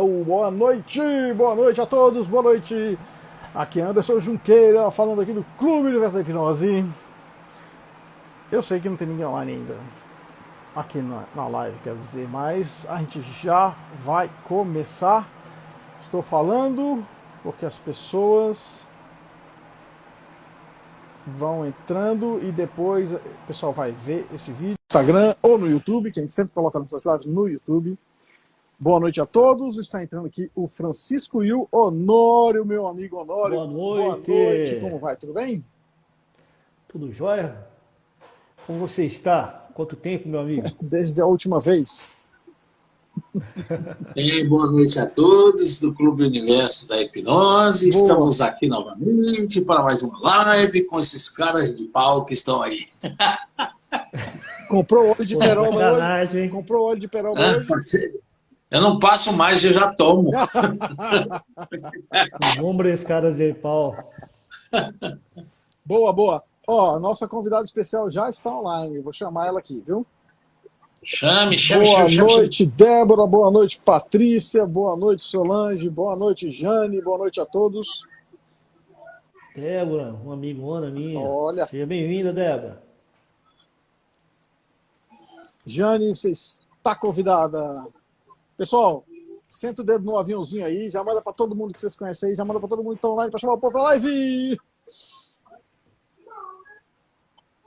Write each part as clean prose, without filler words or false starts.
Oh, boa noite a todos, boa noite. Aqui é Anderson Junqueira, falando aqui do Clube Universo da Hipnose. Eu sei que não tem ninguém online ainda, aqui na live, quero dizer, mas a gente já vai começar. Estou falando porque as pessoas vão entrando e depois o pessoal vai ver esse vídeo no Instagram ou no YouTube, que a gente sempre coloca nossas lives no YouTube. Boa noite a todos, está entrando aqui o Francisco e o Honório, meu amigo Honório. Boa noite. Boa noite, como vai? Tudo bem? Tudo jóia? Como você está? Quanto tempo, meu amigo? Desde a última vez. Boa noite a todos do Clube Universo da Hipnose. Boa. Estamos aqui novamente para mais uma live com esses caras de pau que estão aí. Comprou óleo de peroba sacanagem, hoje? hein? Comprou óleo de peroba hoje? Eu não passo mais, eu já tomo. Vamos esse cara de pau. Boa, boa. Ó, a nossa convidada especial já está online. Vou chamar ela aqui, viu? Chame. Boa noite, Débora. Boa noite, Patrícia. Boa noite, Solange. Boa noite, Jane. Boa noite a todos. Débora, uma amigona minha. Olha. Seja bem-vinda, Débora. Jane, você está convidada. Pessoal, senta o dedo no aviãozinho aí, já manda para todo mundo que vocês conhecem aí, já manda para todo mundo que está online para chamar o povo para live.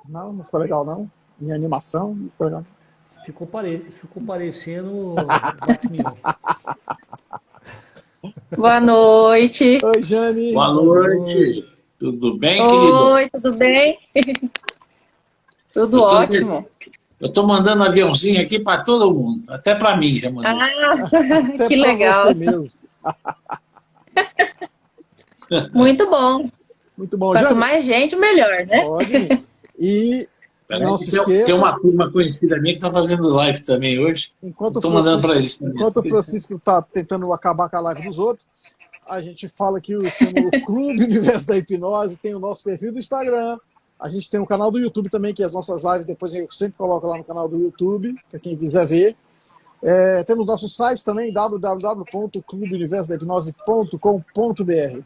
Não ficou legal, não? Minha animação não ficou legal. Ficou parecendo Batman. Boa noite. Oi, Jane. Boa noite. Tudo bem, querida? Oi, tudo bem? Tudo ótimo. Eu estou mandando aviãozinho aqui para todo mundo, até para mim já mandei. Até Que pra legal. você mesmo. Muito bom. Muito bom, Quanto Jane. mais gente, melhor, né? Pode. E não se Tem esqueça, uma turma conhecida minha que está fazendo live também hoje. enquanto Estou mandando para eles também. o Francisco está tentando acabar com a live dos outros, a gente fala que tem o Clube Universo da Hipnose, tem o nosso perfil do Instagram, a gente tem um canal do YouTube também, que as nossas lives depois eu sempre coloco lá no canal do YouTube, para quem quiser ver. Temos nosso site também, www.clubeuniversodahipnose.com.br.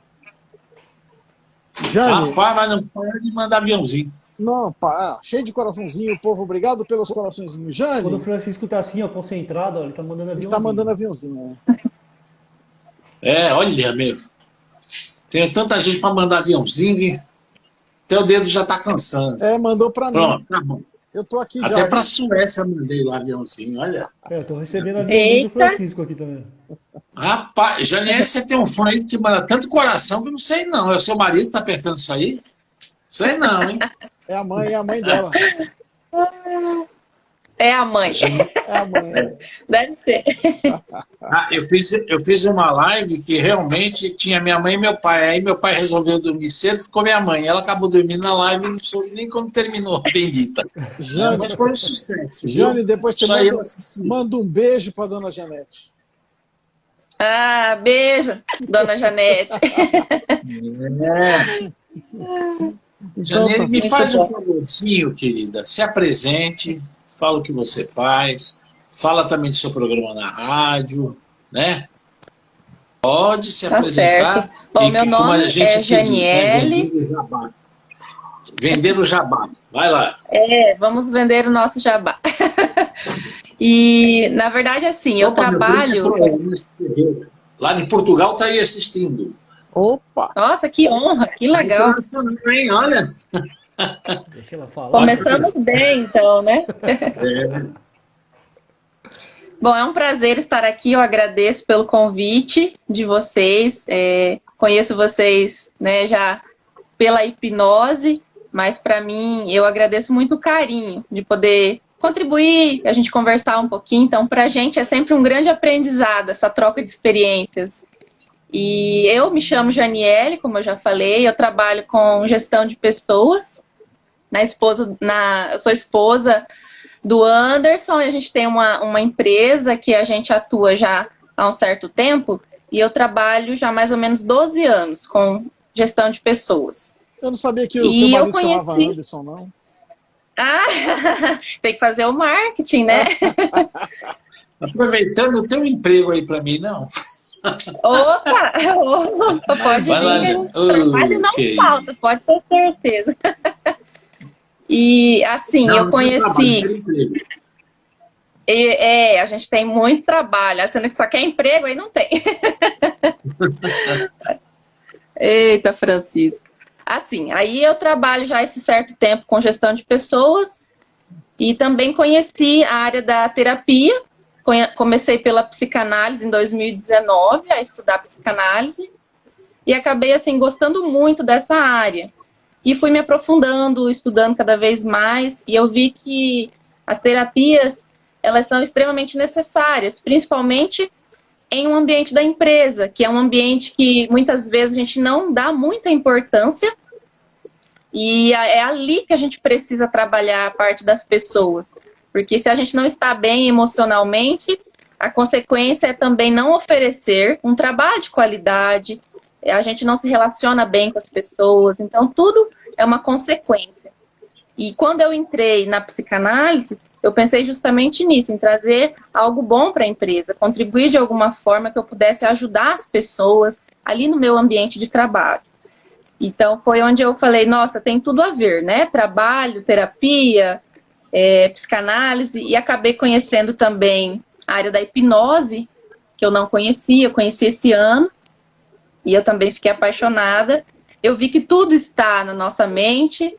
Jane. Rapaz, mas não para de mandar aviãozinho. Não, cheio de coraçãozinho, povo. Obrigado pelos coraçõezinhos. Jane. Quando o Francisco tá assim, ó, concentrado, ó, ele tá mandando aviãozinho. Ele tá mandando aviãozinho, Olha, meu. Tem tanta gente para mandar aviãozinho, até o dedo já tá cansando. Mandou para mim. Pronto, tá bom. Eu tô aqui Até já. para a Suécia mandei lá aviãozinho, olha. Eu tô recebendo aviãozinho do Francisco aqui também. Rapaz, Janiele, você tem um fã aí que te manda tanto coração que eu não sei não. É o seu marido que tá apertando isso aí? Sei não, hein? É a mãe dela. É a mãe. É a mãe. Deve ser. Eu fiz uma live que realmente tinha minha mãe e meu pai. Aí meu pai resolveu dormir cedo, ficou minha mãe. Ela acabou dormindo na live e não soube nem como terminou, bendita. Jane, Mas foi um sucesso. Jane, depois você Só eu assisti. manda um beijo para dona Janete. Beijo, dona Janete. Janeiro, me Muito faz bom. um favorzinho, querida. Se apresente, fala o que você faz, fala também do seu programa na rádio, né? Pode se Tá apresentar. certo. Bom, meu como a nome gente é aqui diz, né? Janiele. Vender o jabá. Vender o jabá. Vai lá. Vamos vender o nosso jabá. E, na verdade, assim, eu Opa, meu trabalho... primo entrou aí, lá de Portugal tá aí assistindo. Opa! Nossa, que honra, que legal. Hein, olha. Deixa ela falar. Começamos bem, então, né? É. Bom, é um prazer estar aqui, eu agradeço pelo convite de vocês, conheço vocês, né, já pela hipnose, mas para mim, eu agradeço muito o carinho de poder contribuir, a gente conversar um pouquinho, então para a gente é sempre um grande aprendizado, essa troca de experiências. E eu me chamo Janiele, como eu já falei, eu trabalho com gestão de pessoas, eu sou esposa do Anderson, e a gente tem uma empresa que a gente atua já há um certo tempo, e eu trabalho já há mais ou menos 12 anos com gestão de pessoas. Eu não sabia que o seu marido chamava Anderson, não. Tem que fazer o marketing, né? Aproveitando, tem um emprego aí para mim, não? Opa! Opa, pode vir, Vai lá, que gente. trabalho não Ok. falta, pode ter certeza. E assim, Não, eu não tem trabalho, conheci. tem emprego. A gente tem muito trabalho, sendo que só quer emprego, aí não tem. Eita, Francisco. Assim, aí eu trabalho já esse certo tempo com gestão de pessoas e também conheci a área da terapia. Comecei pela psicanálise em 2019, a estudar psicanálise, e acabei, assim, gostando muito dessa área. E fui me aprofundando, estudando cada vez mais, e eu vi que as terapias, elas são extremamente necessárias, principalmente em um ambiente da empresa, que é um ambiente que muitas vezes a gente não dá muita importância, e é ali que a gente precisa trabalhar a parte das pessoas. Porque se a gente não está bem emocionalmente, a consequência é também não oferecer um trabalho de qualidade, a gente não se relaciona bem com as pessoas, então tudo é uma consequência. E quando eu entrei na psicanálise, eu pensei justamente nisso, em trazer algo bom para a empresa, contribuir de alguma forma que eu pudesse ajudar as pessoas ali no meu ambiente de trabalho. Então foi onde eu falei, nossa, tem tudo a ver, né? Trabalho, terapia, psicanálise, e acabei conhecendo também a área da hipnose, que eu não conhecia, eu conheci esse ano, e eu também fiquei apaixonada. Eu vi que tudo está na nossa mente,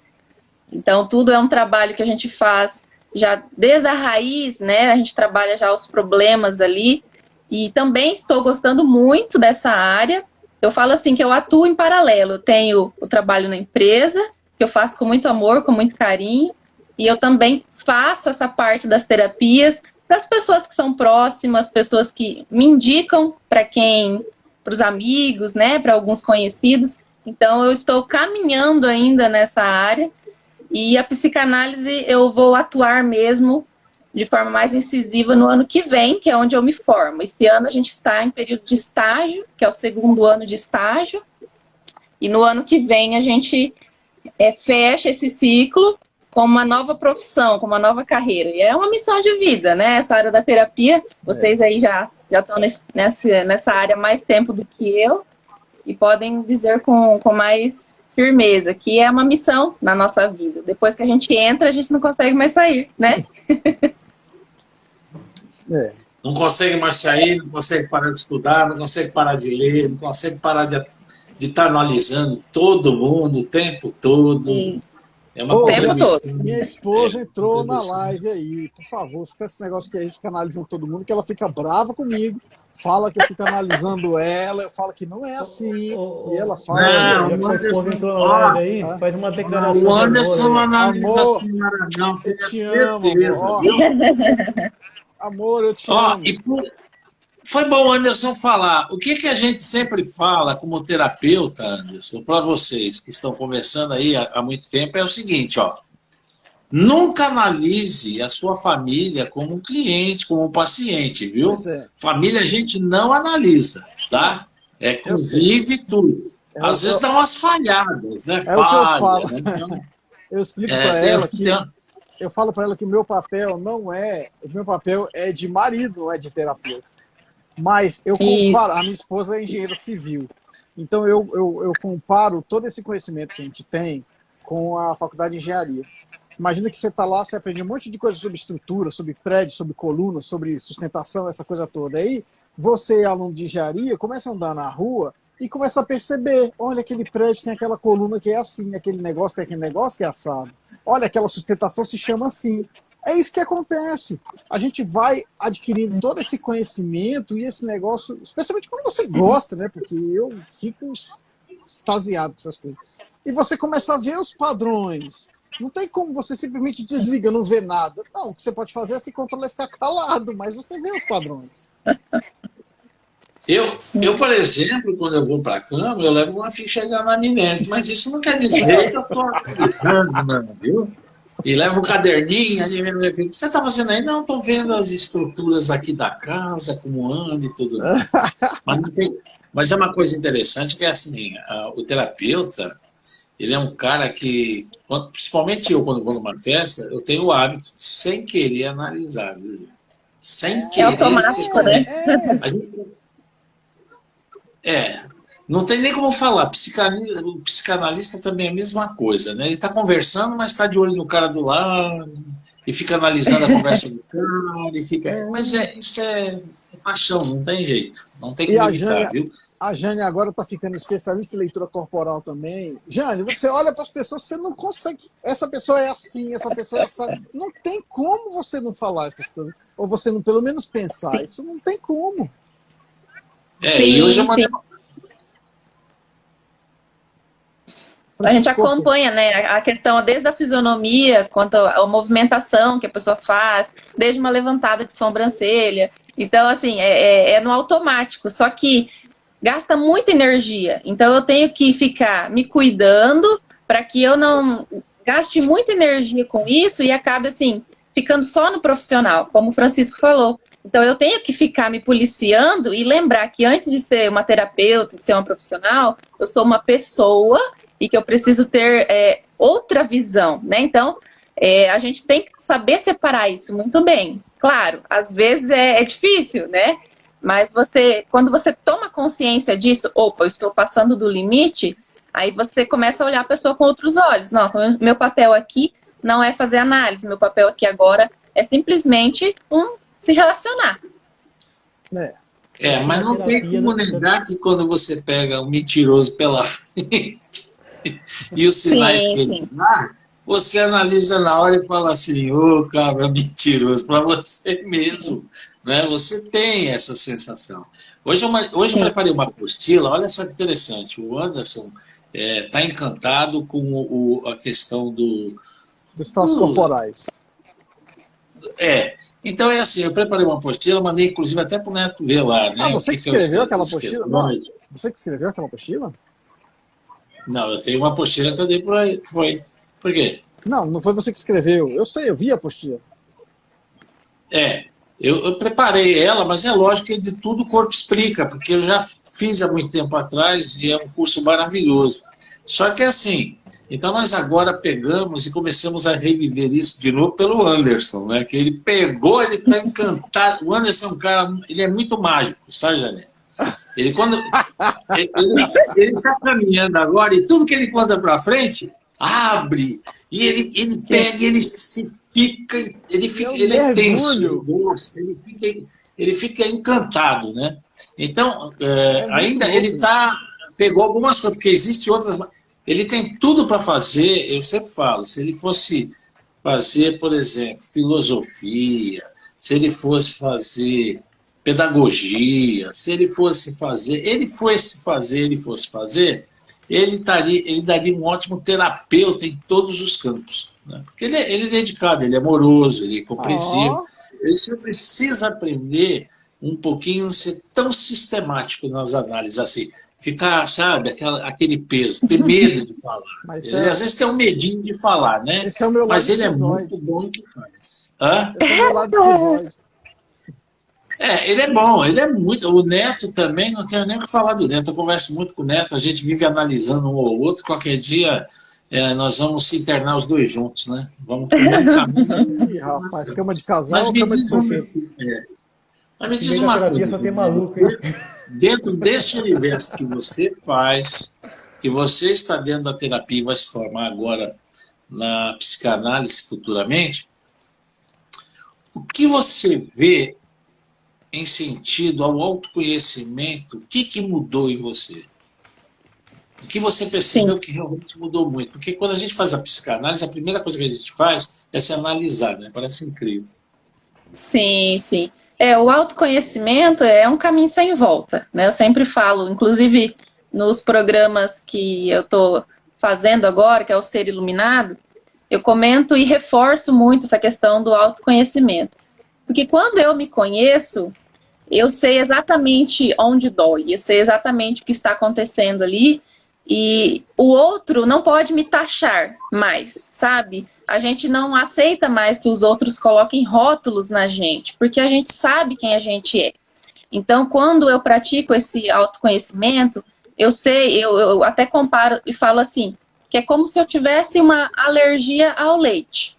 então tudo é um trabalho que a gente faz já desde a raiz, né? A gente trabalha já os problemas ali, e também estou gostando muito dessa área. Eu falo assim que eu atuo em paralelo, eu tenho o trabalho na empresa, que eu faço com muito amor, com muito carinho, e eu também faço essa parte das terapias para as pessoas que são próximas, pessoas que me indicam para os amigos, né, para alguns conhecidos. Então eu estou caminhando ainda nessa área, e a psicanálise eu vou atuar mesmo de forma mais incisiva no ano que vem, que é onde eu me formo. Esse ano a gente está em período de estágio, que é o segundo ano de estágio, e no ano que vem a gente fecha esse ciclo com uma nova profissão, com uma nova carreira. E é uma missão de vida, né? Essa área da terapia, vocês aí já estão nessa área há mais tempo do que eu, e podem dizer com mais firmeza que é uma missão na nossa vida. Depois que a gente entra, a gente não consegue mais sair, né? Não consegue mais sair, não consegue parar de estudar, não consegue parar de ler, não consegue parar de estar analisando todo mundo o tempo todo. Isso. É uma Ô, contribuição. minha esposa entrou na live aí. Por favor, fica esse negócio que a gente fica analisando todo mundo, que ela fica brava comigo, fala que eu fico analisando ela, eu falo que não é assim, e ela fala... Não, Já que o sua esposa Anderson, entrou na live aí, faz uma declaração. O Anderson de não amor aí. analisa Amor, a senhora, não, eu tenho te amo, certeza, amor. viu? Amor, eu te Ó, amo. foi bom o Anderson falar. O que a gente sempre fala como terapeuta, Anderson, para vocês que estão conversando aí há muito tempo, é o seguinte, ó. Nunca analise a sua família como um cliente, como um paciente, viu? Pois é. Família a gente não analisa, tá? Convive tudo. Às vezes dá umas falhadas, né? É o que eu falo. Né? Então, Eu explico para ela que... Eu falo para ela que o meu papel não é... O meu papel é de marido, não é de terapeuta. Mas eu comparo... A minha esposa é engenheira civil. Então eu comparo todo esse conhecimento que a gente tem com a faculdade de engenharia. Imagina que você está lá, você aprende um monte de coisa sobre estrutura, sobre prédio, sobre coluna, sobre sustentação, essa coisa toda. Aí você, aluno de engenharia, começa a andar na rua e começa a perceber, olha, aquele prédio tem aquela coluna que é assim, aquele negócio tem aquele negócio que é assado. Olha, aquela sustentação se chama assim. É isso que acontece. A gente vai adquirindo todo esse conhecimento e esse negócio, especialmente quando você gosta, né? Porque eu fico extasiado com essas coisas. E você começa a ver os padrões. Não tem como você simplesmente desliga, não vê nada. Não, o que você pode fazer é se controlar e ficar calado, mas você vê os padrões. Eu, por exemplo, quando eu vou para a cama, eu levo uma ficha de anamnese, mas isso não quer dizer que eu estou analisando, não, viu? E levo um caderninho, aí o que você está fazendo aí? Não, estou vendo as estruturas aqui da casa, como anda e tudo mais. Mas é uma coisa interessante que é assim, o terapeuta, ele é um cara que, principalmente eu, quando vou numa festa, eu tenho o hábito de, sem querer, analisar, viu, gente? Sem querer. É automático, né? Não tem nem como falar. O psicanalista também é a mesma coisa, né? Ele está conversando, mas está de olho no cara do lado, e fica analisando a conversa do cara, e fica... Mas isso é paixão, não tem jeito. Não tem como evitar, viu? A Jane agora está ficando especialista em leitura corporal também. Jane, você olha para as pessoas, você não consegue... Essa pessoa é assim, essa pessoa é essa... Não tem como você não falar essas coisas. Ou você não, pelo menos, pensar. Isso não tem como. E hoje eu mandei... A gente acompanha, né, a questão desde a fisionomia, quanto à movimentação que a pessoa faz, desde uma levantada de sobrancelha. Então, assim, é no automático, só que gasta muita energia. Então, eu tenho que ficar me cuidando para que eu não gaste muita energia com isso e acabe, assim, ficando só no profissional, como o Francisco falou. Então, eu tenho que ficar me policiando e lembrar que antes de ser uma terapeuta, de ser uma profissional, eu sou uma pessoa e que eu preciso ter outra visão, né? Então, a gente tem que saber separar isso muito bem. Claro, às vezes é difícil, né? Mas quando você toma consciência disso, opa, eu estou passando do limite, aí você começa a olhar a pessoa com outros olhos. Nossa, meu papel aqui não é fazer análise, meu papel aqui agora é simplesmente se relacionar. Mas não tem como negar que quando você pega um mentiroso pela frente... E os sinais que ele dá, você analisa na hora e fala assim, cabra mentiroso, para você mesmo, né? Você tem essa sensação. Hoje eu preparei uma apostila, olha só que interessante, o Anderson está encantado com a questão dos traços corporais. Então é assim, eu preparei uma apostila, mandei inclusive até para o Neto ver lá, né? Você que escreveu aquela apostila? Não, você que escreveu aquela apostila? Não, eu tenho uma apostila que eu dei por aí. Foi. Por quê? Não foi você que escreveu. Eu sei, eu vi a apostila. Eu preparei ela, mas é lógico que de tudo o corpo explica, porque eu já fiz há muito tempo atrás e é um curso maravilhoso. Só que assim, então nós agora pegamos e começamos a reviver isso de novo pelo Anderson, né? Que ele pegou, ele está encantado. O Anderson é um cara, ele é muito mágico, sabe, Janete? Ele está caminhando agora e tudo que ele conta para frente abre e ele pega, ele é tenso, ele fica encantado, né? Então ainda ele pegou algumas coisas, porque existem outras, ele tem tudo para fazer. Eu sempre falo, se ele fosse fazer, por exemplo, filosofia, se ele fosse fazer pedagogia, se ele fosse fazer, ele daria um ótimo terapeuta em todos os campos, né? Porque ele é dedicado, ele é amoroso, ele é compreensivo. Ele só precisa aprender um pouquinho, ser tão sistemático nas análises, assim, ficar, sabe, aquele peso, ter medo de falar. Ele, às vezes tem um medinho de falar, né? Esse é o meu lado mas ele esquizoide. É muito bom no que faz. Esse é o meu lado esquizoide. Ele é bom, ele é muito. O Neto também, não tenho nem o que falar do Neto. Eu converso muito com o Neto, a gente vive analisando um ou outro. Qualquer dia nós vamos se internar os dois juntos, né? Vamos pro mesmo caminho. Ih, rapaz, cama de casal ou cama de solteiro? Mas me diz uma coisa. Só tem maluco, hein? Dentro desse universo que você faz, que você está dentro da terapia e vai se formar agora na psicanálise futuramente, o que você vê em sentido ao autoconhecimento, o que mudou em você? O que você percebeu que realmente mudou muito? Porque quando a gente faz a psicanálise, a primeira coisa que a gente faz é se analisar, né? Parece incrível. Sim. O autoconhecimento é um caminho sem volta, né? Eu sempre falo, inclusive nos programas que eu estou fazendo agora, que é o Ser Iluminado, eu comento e reforço muito essa questão do autoconhecimento. Porque quando eu me conheço, eu sei exatamente onde dói, eu sei exatamente o que está acontecendo ali, e o outro não pode me taxar mais, sabe? A gente não aceita mais que os outros coloquem rótulos na gente, porque a gente sabe quem a gente é. Então, quando eu pratico esse autoconhecimento, eu sei, eu até comparo e falo assim, que é como se eu tivesse uma alergia ao leite.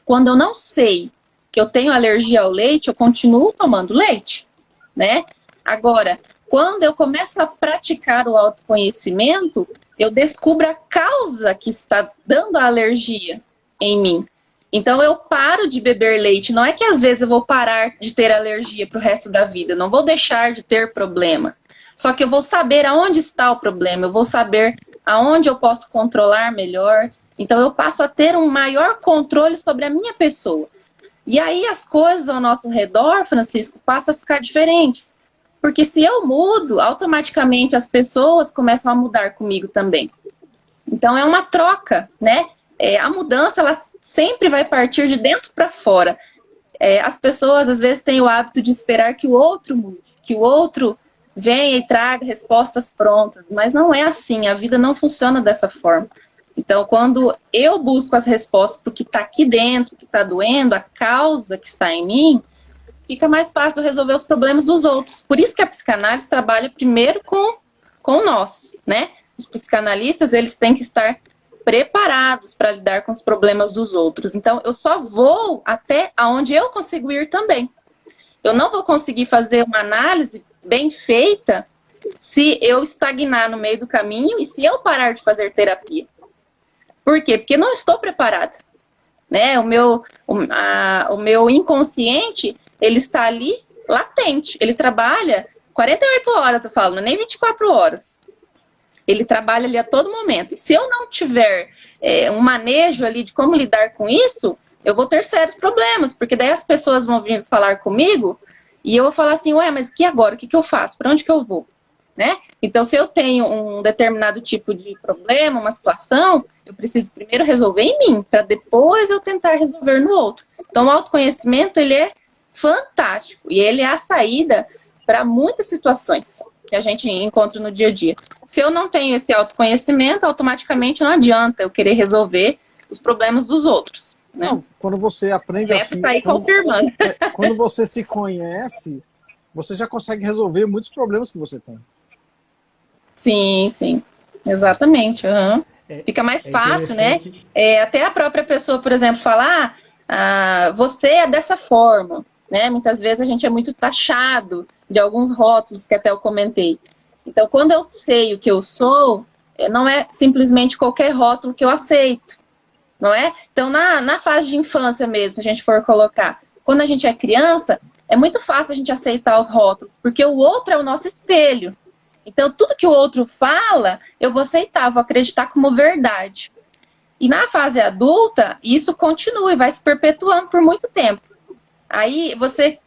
Quando eu não sei que eu tenho alergia ao leite, eu continuo tomando leite, né? Agora, quando eu começo a praticar o autoconhecimento, eu descubro a causa que está dando a alergia em mim. Então eu paro de beber leite. Não é que às vezes eu vou parar de ter alergia para o resto da vida. Eu não vou deixar de ter problema. Só que eu vou saber aonde está o problema. Eu vou saber aonde eu posso controlar melhor. Então eu passo a ter um maior controle sobre a minha pessoa. E aí as coisas ao nosso redor, Francisco, passam a ficar diferente. Porque se eu mudo, automaticamente as pessoas começam a mudar comigo também. Então é uma troca, né? A mudança, ela sempre vai partir de dentro para fora. As pessoas, às vezes, têm o hábito de esperar que o outro mude, que o outro venha e traga respostas prontas. Mas não é assim, a vida não funciona dessa forma. Então, quando eu busco as respostas para o que está aqui dentro, o que está doendo, a causa que está em mim, fica mais fácil de resolver os problemas dos outros. Por isso que a psicanálise trabalha primeiro com nós, né? Os psicanalistas, eles têm que estar preparados para lidar com os problemas dos outros. Então, eu só vou até onde eu consigo ir também. Eu não vou conseguir fazer uma análise bem feita se eu estagnar no meio do caminho e se eu parar de fazer terapia. Por quê? Porque eu não estou preparada. Né? O meu inconsciente, ele está ali latente. Ele trabalha 48 horas, eu falo, não é nem 24 horas. Ele trabalha ali a todo momento. E se eu não tiver um manejo ali de como lidar com isso, eu vou ter sérios problemas, porque daí as pessoas vão vir falar comigo e eu vou falar assim, ué, mas que agora? O que eu faço? Para onde que eu vou? Né? Então, se eu tenho um determinado tipo de problema, uma situação, eu preciso primeiro resolver em mim, para depois eu tentar resolver no outro. Então, o autoconhecimento, ele é fantástico e ele é a saída para muitas situações que a gente encontra no dia a dia. Se eu não tenho esse autoconhecimento, automaticamente não adianta eu querer resolver os problemas dos outros. Né? Não, quando você aprende assim, tá aí confirmando. Quando você se conhece, você já consegue resolver muitos problemas que você tem. Sim, sim, exatamente. Uhum. Fica mais fácil, né? Até a própria pessoa, por exemplo, falar, você é dessa forma, né? Muitas vezes a gente é muito taxado de alguns rótulos que até eu comentei. Então, quando eu sei o que eu sou, não é simplesmente qualquer rótulo que eu aceito, não é? Então, na fase de infância mesmo, se a gente for colocar, quando a gente é criança, é muito fácil a gente aceitar os rótulos, porque o outro é o nosso espelho. Então, tudo que o outro fala, eu vou aceitar, vou acreditar como verdade. E na fase adulta, isso continua e vai se perpetuando por muito tempo. Aí você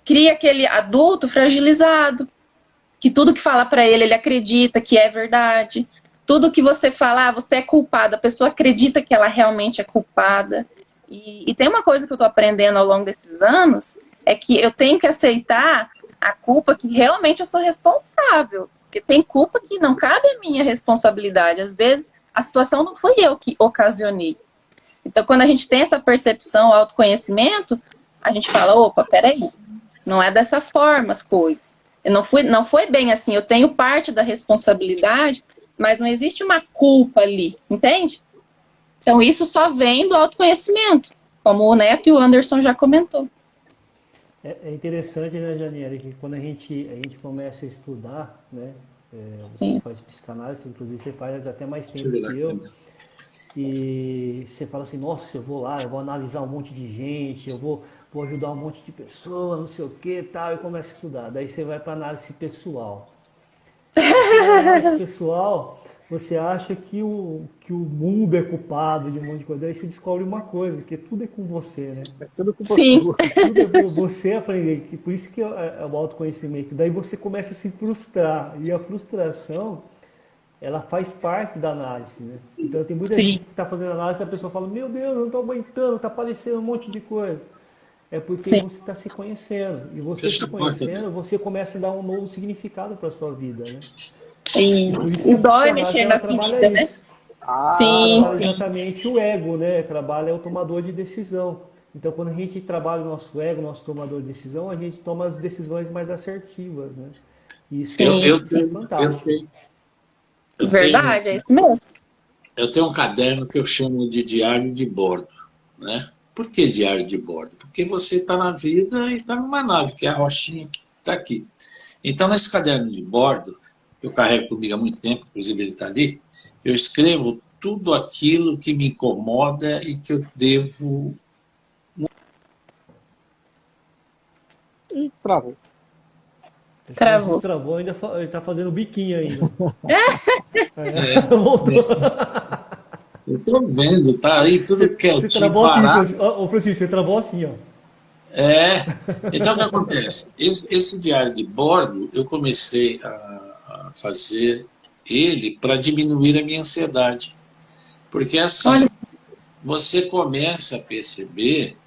cria aquele adulto fragilizado, que tudo que fala para ele acredita que é verdade. Tudo que você fala, você é culpada, a pessoa acredita que ela realmente é culpada. E tem uma coisa que eu estou aprendendo ao longo desses anos, é que eu tenho que aceitar a culpa que realmente eu sou responsável. Porque tem culpa que não cabe a minha responsabilidade. Às vezes, a situação não foi eu que ocasionei. Então, quando a gente tem essa percepção, autoconhecimento, a gente fala, opa, peraí, não é dessa forma as coisas. Não foi bem assim, eu tenho parte da responsabilidade, mas não existe uma culpa ali, entende? Então, isso só vem do autoconhecimento, como o Neto e o Anderson já comentou. É interessante, né, Janiele, que quando a gente começa a estudar, né, você faz psicanálise, inclusive você faz até mais tempo que eu, e você fala assim, nossa, eu vou lá, eu vou analisar um monte de gente, eu vou ajudar um monte de pessoa, não sei o que, tal, e começa a estudar. Daí você vai para análise pessoal. Na análise pessoal, você acha que o mundo é culpado de um monte de coisa. Daí você descobre uma coisa, que tudo é com você, né? É tudo com você. Sim. Tudo é por você aprender. Por isso que é o autoconhecimento. Daí você começa a se frustrar. E a frustração, ela faz parte da análise, né? Então tem muita gente que está fazendo análise e a pessoa fala, meu Deus, eu não estou aguentando, está aparecendo um monte de coisa. É porque você está se conhecendo. E você se conhecendo, você começa a dar um novo significado para a sua vida, né? E dói mexer na ferida, né? Sim. Exatamente o ego, né? Trabalha o tomador de decisão. Então, quando a gente trabalha o nosso ego, o nosso tomador de decisão, a gente toma as decisões mais assertivas, né? Isso é fantástico. Verdade, é isso mesmo. Eu tenho um caderno que eu chamo de diário de bordo, né? Por que diário de bordo? Porque você está na vida e está numa nave, que é a rochinha que está aqui. Então, nesse caderno de bordo, que eu carrego comigo há muito tempo, inclusive ele está ali, eu escrevo tudo aquilo que me incomoda e que eu devo... Ih, travou. Travou. Travou, ainda ele tá fazendo biquinho ainda. Voltou. Eu tô vendo, tá aí tudo quietinho, Você travou parado. assim, ô Francisco, você travou assim, ó. Então o que acontece? Esse diário de bordo, eu comecei a fazer ele para diminuir a minha ansiedade. Porque assim, Olha. você começa a perceber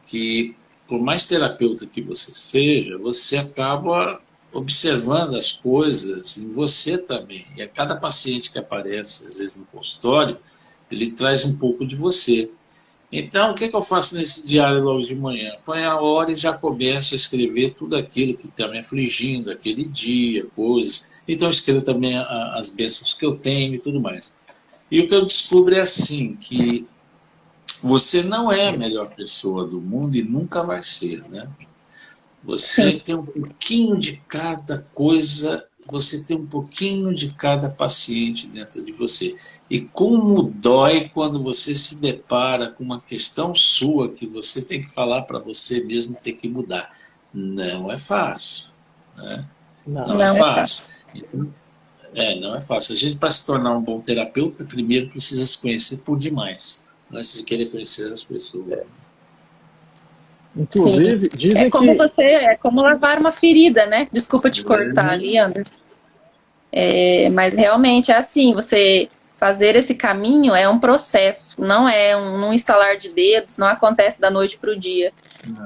que, por mais terapeuta que você seja, você acaba observando as coisas em você também. E a cada paciente que aparece, às vezes no consultório, ele traz um pouco de você. Então, o que eu faço nesse diário logo de manhã? Põe a hora e já começo a escrever tudo aquilo que está me afligindo, aquele dia, coisas. Então, eu escrevo também as bênçãos que eu tenho e tudo mais. E o que eu descubro é assim, que você não é a melhor pessoa do mundo e nunca vai ser, né? Você tem um pouquinho de cada coisa, você tem um pouquinho de cada paciente dentro de você. E como dói quando você se depara com uma questão sua que você tem que falar para você mesmo ter que mudar. Não é fácil, né? Não é fácil. Então, não é fácil. A gente, para se tornar um bom terapeuta, primeiro precisa se conhecer por demais, antes de querer conhecer as pessoas. Inclusive, Sim. dizem que... É como lavar uma ferida, né? Desculpa te cortar ali, Anderson. Mas realmente é assim, você fazer esse caminho é um processo, não é um instalar de dedos, não acontece da noite para o dia.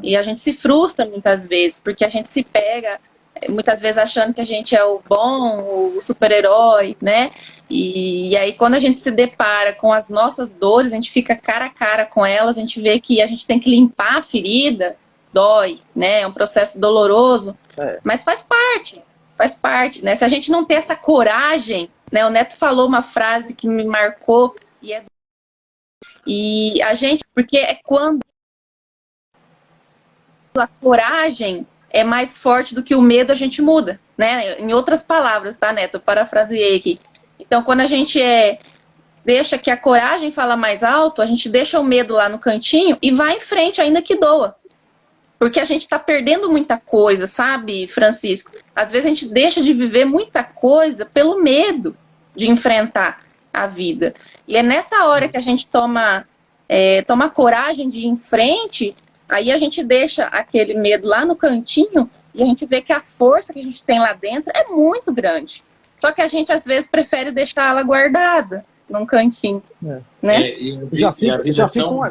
E a gente se frustra muitas vezes, porque a gente se pega, muitas vezes achando que a gente é o bom, o super-herói, né? E aí quando a gente se depara com as nossas dores, a gente fica cara a cara com elas, a gente vê que a gente tem que limpar a ferida, dói, né? É um processo doloroso, mas faz parte, né? Se a gente não ter essa coragem, né? O Neto falou uma frase que me marcou, e a gente, porque é quando a coragem é mais forte do que o medo, a gente muda, né? Em outras palavras, tá, Neto? Eu parafraseei aqui. Então, quando a gente deixa que a coragem fala mais alto, a gente deixa o medo lá no cantinho e vai em frente, ainda que doa. Porque a gente está perdendo muita coisa, sabe, Francisco? Às vezes a gente deixa de viver muita coisa pelo medo de enfrentar a vida. E é nessa hora que a gente toma coragem de ir em frente, aí a gente deixa aquele medo lá no cantinho e a gente vê que a força que a gente tem lá dentro é muito grande. Só que a gente, às vezes, prefere deixar ela guardada num cantinho. Né? Já fica uma...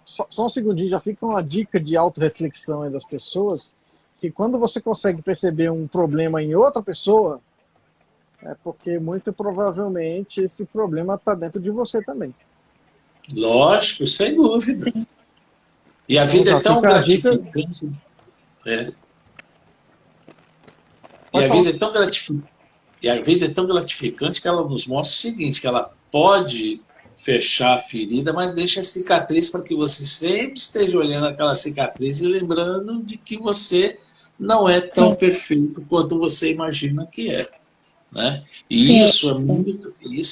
Só um segundinho, já fica uma dica de autorreflexão aí das pessoas, que quando você consegue perceber um problema em outra pessoa, é porque muito provavelmente esse problema está dentro de você também. Lógico, sem dúvida. Sim. E a vida é tão gratificante. E a vida é tão gratificante que ela nos mostra o seguinte, que ela pode fechar a ferida, mas deixa a cicatriz para que você sempre esteja olhando aquela cicatriz e lembrando de que você não é tão perfeito quanto você imagina que é. Né? E isso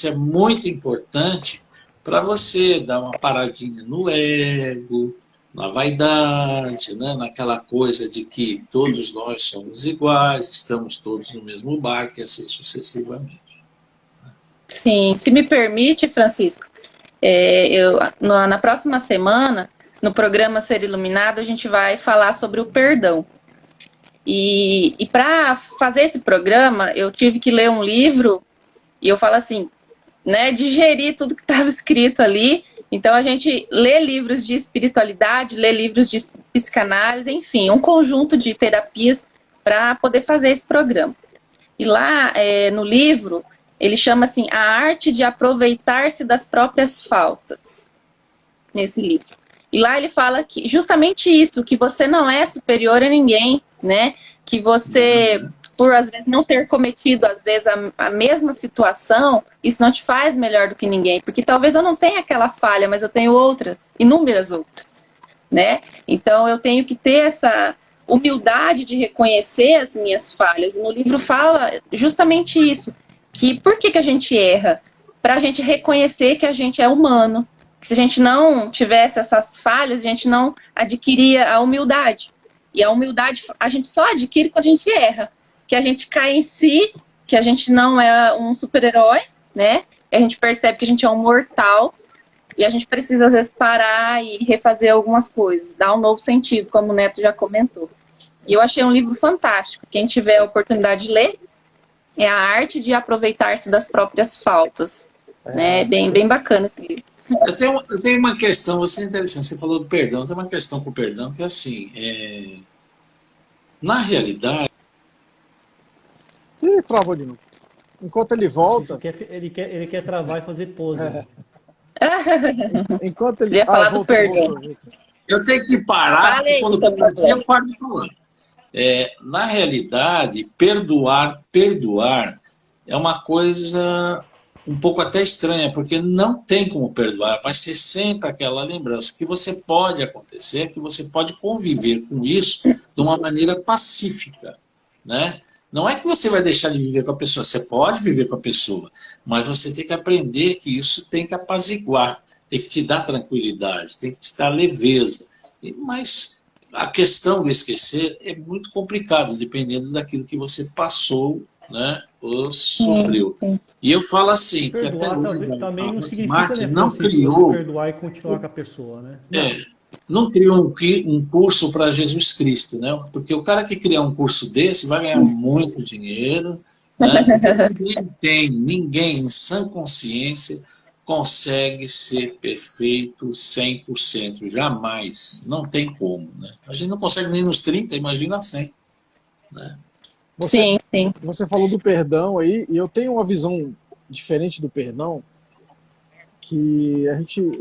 é muito importante para você dar uma paradinha no ego, na vaidade, né? Naquela coisa de que todos nós somos iguais, estamos todos no mesmo barco e assim sucessivamente. Sim, se me permite, Francisco, na próxima semana, no programa Ser Iluminado, a gente vai falar sobre o perdão. E para fazer esse programa, eu tive que ler um livro, e eu falo assim, né, digerir tudo que estava escrito ali. Então a gente lê livros de espiritualidade, lê livros de psicanálise, enfim, um conjunto de terapias para poder fazer esse programa. E lá no livro, ele chama assim, A Arte de Aproveitar-se das Próprias Faltas, nesse livro. E lá ele fala que justamente isso, que você não é superior a ninguém, né? Que você, por às vezes não ter cometido às vezes a mesma situação, isso não te faz melhor do que ninguém, porque talvez eu não tenha aquela falha, mas eu tenho outras, inúmeras outras, né? Então eu tenho que ter humildade de reconhecer as minhas falhas. E no livro fala justamente isso, que por que a gente erra? Para a gente reconhecer que a gente é humano. Que se a gente não tivesse essas falhas, a gente não adquiria a humildade. E a humildade a gente só adquire quando a gente erra. Que a gente cai em si, que a gente não é um super-herói, né? E a gente percebe que a gente é um mortal. E a gente precisa, às vezes, parar e refazer algumas coisas. Dar um novo sentido, como o Neto já comentou. E eu achei um livro fantástico. Quem tiver a oportunidade de ler, é A Arte de Aproveitar-se das Próprias Faltas. Né? Bem bacana esse livro. Eu tenho uma questão, você é interessante, você falou do perdão, tem uma questão com o perdão que é assim, na realidade... Ih, travou de novo. Enquanto ele volta... Ele quer travar e fazer pose. Enquanto ele... ia falar do voltou, perdão. voltou. Eu tenho que parar, porque quando eu paro de falar. Na realidade, perdoar é uma coisa um pouco até estranha, porque não tem como perdoar, vai ser sempre aquela lembrança. Que você pode acontecer, que você pode conviver com isso de uma maneira pacífica, né? Não é que você vai deixar de viver com a pessoa, você pode viver com a pessoa, mas você tem que aprender que isso tem que apaziguar, tem que te dar tranquilidade, tem que te dar leveza. Mas a questão de esquecer é muito complicado, dependendo daquilo que você passou, né, ou sofreu. E eu falo assim, que até hoje também não significa, Martin né, não Francisco, criou... você perdoar e continuar com a pessoa, né? Não criou um curso para Jesus Cristo, né? Porque o cara que criar um curso desse vai ganhar muito dinheiro, né? Porque ninguém em sã consciência consegue ser perfeito 100%, jamais, não tem como, né? A gente não consegue nem nos 30, imagina 100, né? Sim. Você falou do perdão aí, e eu tenho uma visão diferente do perdão, que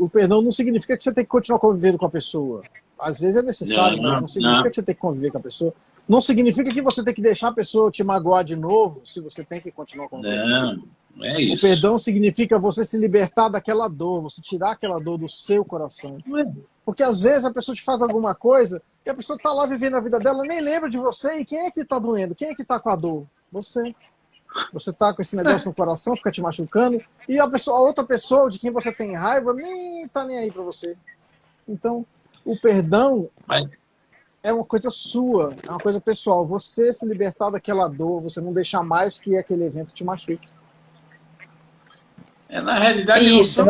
o perdão não significa que você tem que continuar convivendo com a pessoa. Às vezes é necessário, mas não significa que você tem que conviver com a pessoa. Não significa que você tem que deixar a pessoa te magoar de novo, se você tem que continuar convivendo. Não é isso. O perdão significa você se libertar daquela dor, você tirar aquela dor do seu coração. Porque às vezes a pessoa te faz alguma coisa e a pessoa está lá vivendo a vida dela, nem lembra de você, e quem é que está doendo? Quem é que está com a dor? Você. Você está com esse negócio no coração, fica te machucando, e a outra pessoa de quem você tem raiva nem está nem aí para você. Então, o perdão é uma coisa sua, é uma coisa pessoal. Você se libertar daquela dor, você não deixar mais que aquele evento te machuque. Na realidade, Isso,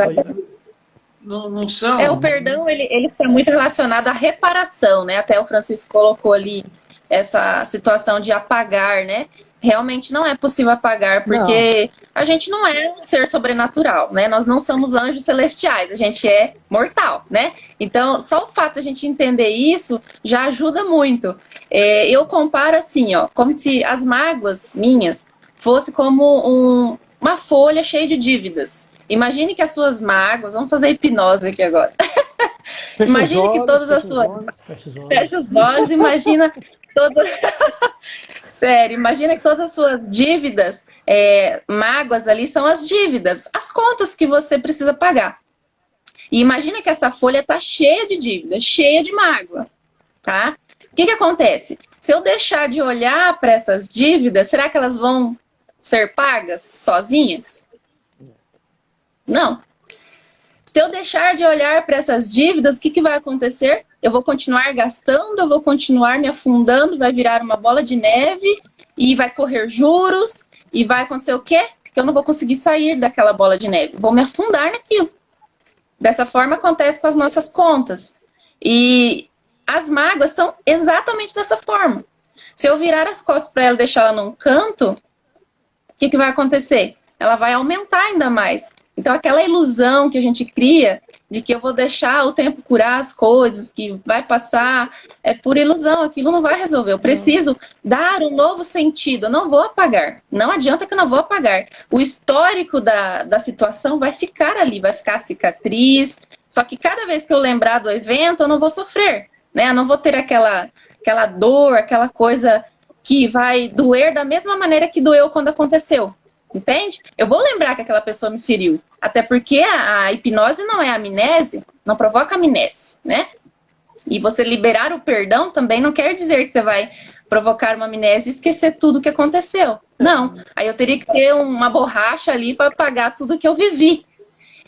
não são... O perdão, ele está muito relacionado à reparação, né? Até o Francisco colocou ali essa situação de apagar, né? Realmente não é possível apagar, porque a gente não é um ser sobrenatural, né? Nós não somos anjos celestiais, a gente é mortal, né? Então, só o fato de a gente entender isso já ajuda muito. Eu comparo assim, ó, como se as mágoas minhas fosse como uma folha cheia de dívidas. Imagine que as suas mágoas... Vamos fazer hipnose aqui agora. Imagine que todas as suas... Fecha os olhos, imagina todas... Sério, imagina que todas as suas dívidas, mágoas ali, são as dívidas, as contas que você precisa pagar. E imagina que essa folha está cheia de dívidas, cheia de mágoa, tá? O que acontece? Se eu deixar de olhar para essas dívidas, será que elas vão ser pagas sozinhas? Não. Se eu deixar de olhar para essas dívidas, o que vai acontecer? Eu vou continuar gastando, eu vou continuar me afundando, vai virar uma bola de neve e vai correr juros e vai acontecer o quê? Que eu não vou conseguir sair daquela bola de neve, vou me afundar naquilo. Dessa forma acontece com as nossas contas. E as mágoas são exatamente dessa forma. Se eu virar as costas para ela e deixar ela num canto, o que vai acontecer? Ela vai aumentar ainda mais. Então, aquela ilusão que a gente cria de que eu vou deixar o tempo curar as coisas, que vai passar, é pura ilusão, aquilo não vai resolver. Eu preciso dar um novo sentido, eu não vou apagar. Não adianta que eu não vou apagar. O histórico da situação vai ficar ali, vai ficar a cicatriz, só que cada vez que eu lembrar do evento, eu não vou sofrer, né? Eu não vou ter aquela dor, aquela coisa que vai doer da mesma maneira que doeu quando aconteceu. Entende? Eu vou lembrar que aquela pessoa me feriu. Até porque a hipnose não é amnésia, não provoca amnésia, né? E você liberar o perdão também não quer dizer que você vai provocar uma amnésia e esquecer tudo que aconteceu. Não. Aí eu teria que ter uma borracha ali para apagar tudo que eu vivi.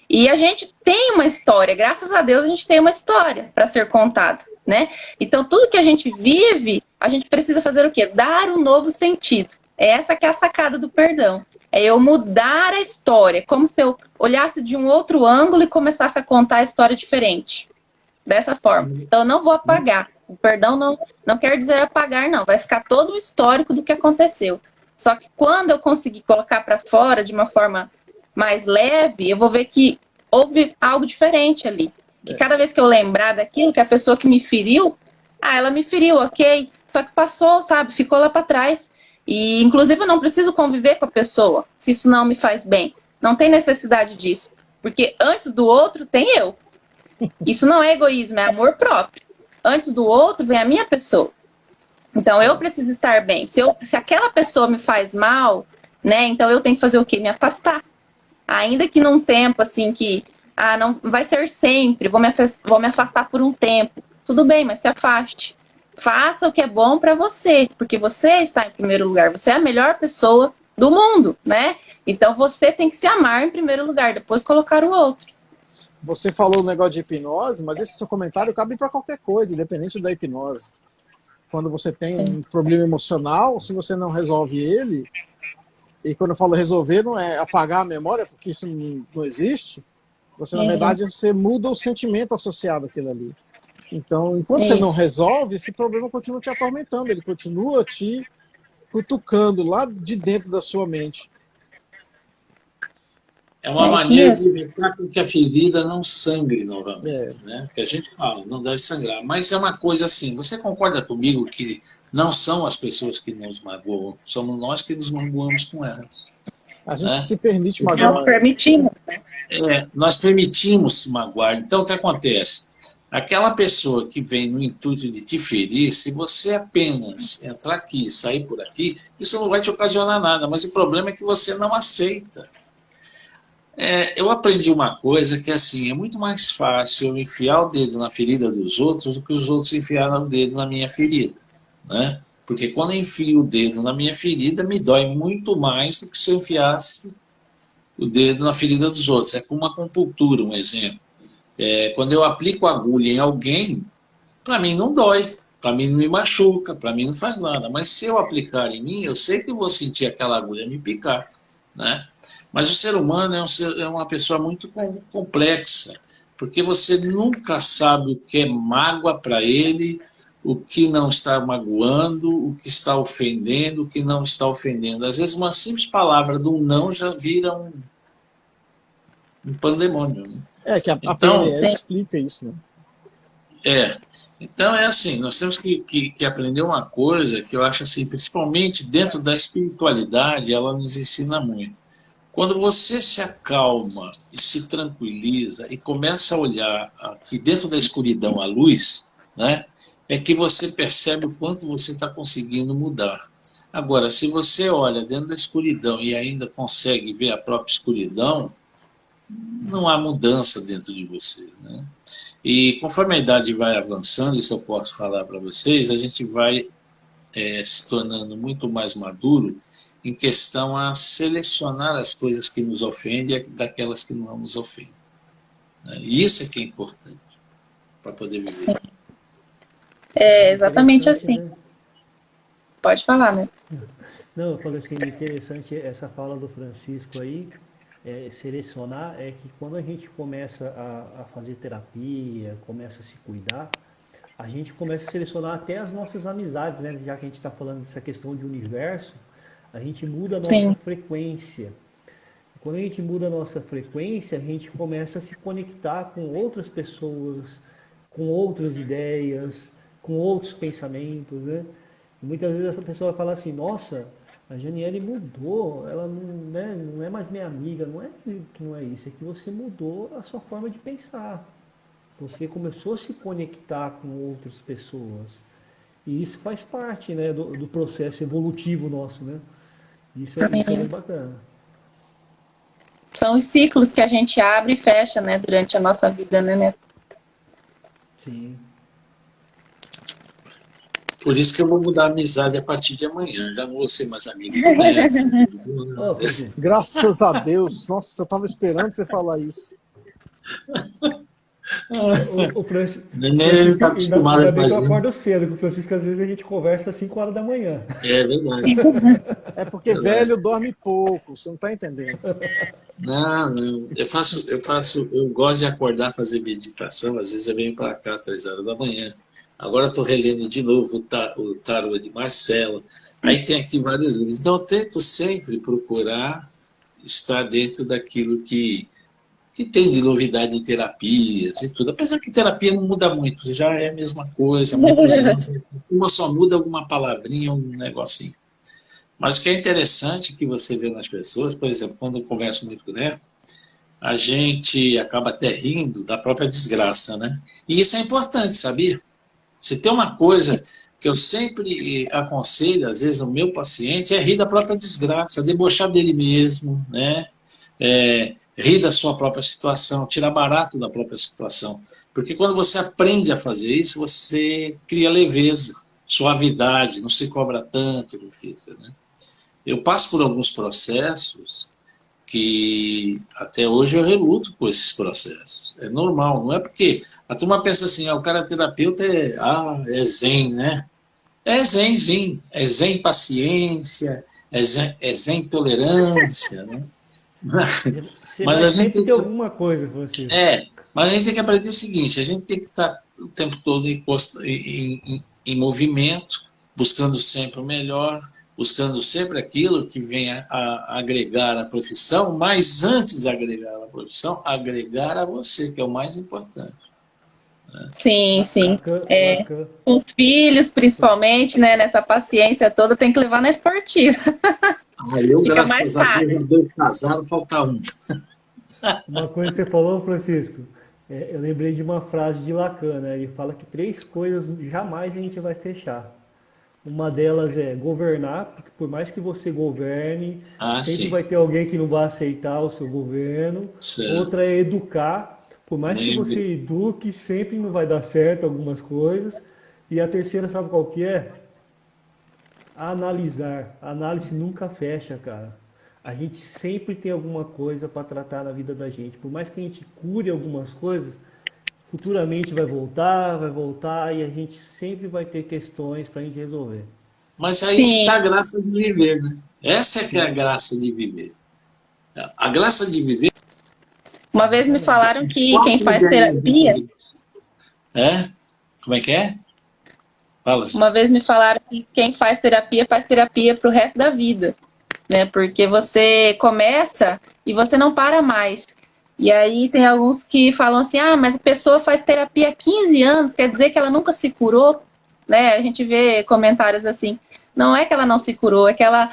E a gente tem uma história, graças a Deus a gente tem uma história para ser contada, né? Então tudo que a gente vive, a gente precisa fazer o quê? Dar um novo sentido. Essa que é a sacada do perdão. É eu mudar a história, como se eu olhasse de um outro ângulo e começasse a contar a história diferente. Dessa forma. Então eu não vou apagar. O perdão não quer dizer apagar, não. Vai ficar todo o histórico do que aconteceu. Só que quando eu conseguir colocar para fora de uma forma mais leve, eu vou ver que houve algo diferente ali. Que cada vez que eu lembrar daquilo, que a pessoa que me feriu, ela me feriu, ok. Só que passou, sabe? Ficou lá para trás. E, inclusive, eu não preciso conviver com a pessoa, se isso não me faz bem. Não tem necessidade disso. Porque antes do outro, tem eu. Isso não é egoísmo, é amor próprio. Antes do outro, vem a minha pessoa. Então, eu preciso estar bem. Se aquela pessoa me faz mal, né? Então, eu tenho que fazer o quê? Me afastar. Ainda que num tempo, assim, que... não vai ser sempre, vou me afastar por um tempo. Tudo bem, mas se afaste. Faça o que é bom para você, porque você está em primeiro lugar. Você é a melhor pessoa do mundo, né? Então, você tem que se amar em primeiro lugar, depois colocar o outro. Você falou o negócio de hipnose, mas esse seu comentário cabe para qualquer coisa, independente da hipnose. Quando você tem um problema emocional, se você não resolve ele, e quando eu falo resolver, não é apagar a memória, porque isso não existe, você, na verdade, você muda o sentimento associado àquilo ali. Então, enquanto você não resolve, esse problema continua te atormentando, ele continua te cutucando lá de dentro da sua mente. É uma maneira de evitar que a ferida não sangre novamente, né? Que a gente fala, não deve sangrar. Mas é uma coisa assim, você concorda comigo que não são as pessoas que nos magoam, somos nós que nos magoamos com elas. A gente se permite magoar. Nós permitimos, né? Nós permitimos se magoar. Então, o que acontece? Aquela pessoa que vem no intuito de te ferir, se você apenas entrar aqui e sair por aqui, isso não vai te ocasionar nada. Mas o problema é que você não aceita. Eu aprendi uma coisa que assim, é muito mais fácil eu enfiar o dedo na ferida dos outros do que os outros enfiaram o dedo na minha ferida, né? Porque quando eu enfio o dedo na minha ferida, me dói muito mais do que se eu enfiasse o dedo na ferida dos outros. É como uma acupuntura, um exemplo. Quando eu aplico agulha em alguém, para mim não dói, para mim não me machuca, para mim não faz nada. Mas se eu aplicar em mim, eu sei que eu vou sentir aquela agulha me picar, né? Mas o ser humano é uma pessoa muito complexa, porque você nunca sabe o que é mágoa para ele, o que não está magoando, o que está ofendendo, o que não está ofendendo. Às vezes uma simples palavra do não já vira um pandemônio, né? Que a PNL explica isso, né? Então é assim, nós temos que aprender uma coisa que eu acho assim, principalmente dentro da espiritualidade, ela nos ensina muito. Quando você se acalma e se tranquiliza e começa a olhar aqui dentro da escuridão a luz, né, é que você percebe o quanto você está conseguindo mudar. Agora, se você olha dentro da escuridão e ainda consegue ver a própria escuridão, não há mudança dentro de você, né? E conforme a idade vai avançando, isso eu posso falar para vocês, a gente vai se tornando muito mais maduro em questão a selecionar as coisas que nos ofendem daquelas que não nos ofendem, né? E isso é que é importante para poder viver. Sim. É exatamente assim. Né? Pode falar, né? Não, eu falei assim, interessante essa fala do Francisco aí, selecionar, é que quando a gente começa a fazer terapia, começa a se cuidar, a gente começa a selecionar até as nossas amizades, né? Já que a gente está falando dessa questão de universo, a gente muda a nossa frequência. Quando a gente muda a nossa frequência, a gente começa a se conectar com outras pessoas, com outras ideias, com outros pensamentos, né? E muitas vezes a pessoa fala assim, nossa, a Janiele mudou, ela não é mais minha amiga. Não é que não é isso, é que você mudou a sua forma de pensar. Você começou a se conectar com outras pessoas. E isso faz parte, né, do processo evolutivo nosso, né? Isso é bem bacana. São os ciclos que a gente abre e fecha, né, durante a nossa vida, né, Neto? Sim. Por isso que eu vou mudar a amizade a partir de amanhã. Já não vou ser mais amigo do Neto. Ô, Francisco, Graças a Deus. Nossa, eu tava esperando você falar isso. o Francisco, O Nenê está acostumado ainda com bem a que eu gente. acordo cedo, com o Francisco às vezes a gente conversa às 5 horas da manhã. É verdade. É porque velho dorme pouco, você não tá entendendo. Não. Eu gosto de acordar, fazer meditação. Às vezes eu venho para cá às 3 horas da manhã. Agora estou relendo de novo o Tarô de Marcela. Aí tem aqui vários livros. Então eu tento sempre procurar estar dentro daquilo que tem de novidade em terapias e tudo. Apesar que terapia não muda muito, já é a mesma coisa. Muitos anos, uma só muda alguma palavrinha, um negocinho. Mas o que é interessante que você vê nas pessoas, por exemplo, quando eu converso muito com o Neto, a gente acaba até rindo da própria desgraça, né? E isso é importante, sabia? Se tem uma coisa que eu sempre aconselho, às vezes, ao meu paciente, é rir da própria desgraça, debochar dele mesmo, né? Rir da sua própria situação, tirar barato da própria situação. Porque quando você aprende a fazer isso, você cria leveza, suavidade, não se cobra tanto, não fica, né? Eu passo por alguns processos que até hoje eu reluto com esses processos. É normal, não é porque a turma pensa assim, o cara terapeuta é zen, né? É zen, sim. É zen paciência, é zen tolerância, né? Você Mas vai a gente sempre ter alguma coisa, Francisco. mas a gente tem que aprender o seguinte, a gente tem que estar o tempo todo em movimento, buscando sempre o melhor, buscando sempre aquilo que venha a agregar a profissão, mas antes de agregar a profissão, agregar a você, que é o mais importante. Sim. Bacana. Os filhos, principalmente, né? Nessa paciência toda, tem que levar na esportiva. Eu, Fica mais graças a fácil. Deus, já deu casado, falta um. Uma coisa que você falou, Francisco, eu lembrei de uma frase de Lacan, né? Ele fala que 3 coisas jamais a gente vai fechar. Uma delas é governar, porque por mais que você governe, sempre Sim. vai ter alguém que não vai aceitar o seu governo. Certo. Outra é educar, por mais que você eduque, sempre não vai dar certo algumas coisas. E a terceira, sabe qual que é? Analisar. A análise nunca fecha, cara. A gente sempre tem alguma coisa para tratar na vida da gente. Por mais que a gente cure algumas coisas, futuramente vai voltar e a gente sempre vai ter questões para a gente resolver. Mas aí está a graça de viver, né? Essa é que é a graça de viver. A graça de viver... Uma vez me falaram que quem faz terapia... Como é que é? Fala. Uma vez me falaram que quem faz terapia para o resto da vida, né? Porque você começa e você não para mais. E aí tem alguns que falam assim, mas a pessoa faz terapia há 15 anos, quer dizer que ela nunca se curou, né? A gente vê comentários assim, não é que ela não se curou, é que ela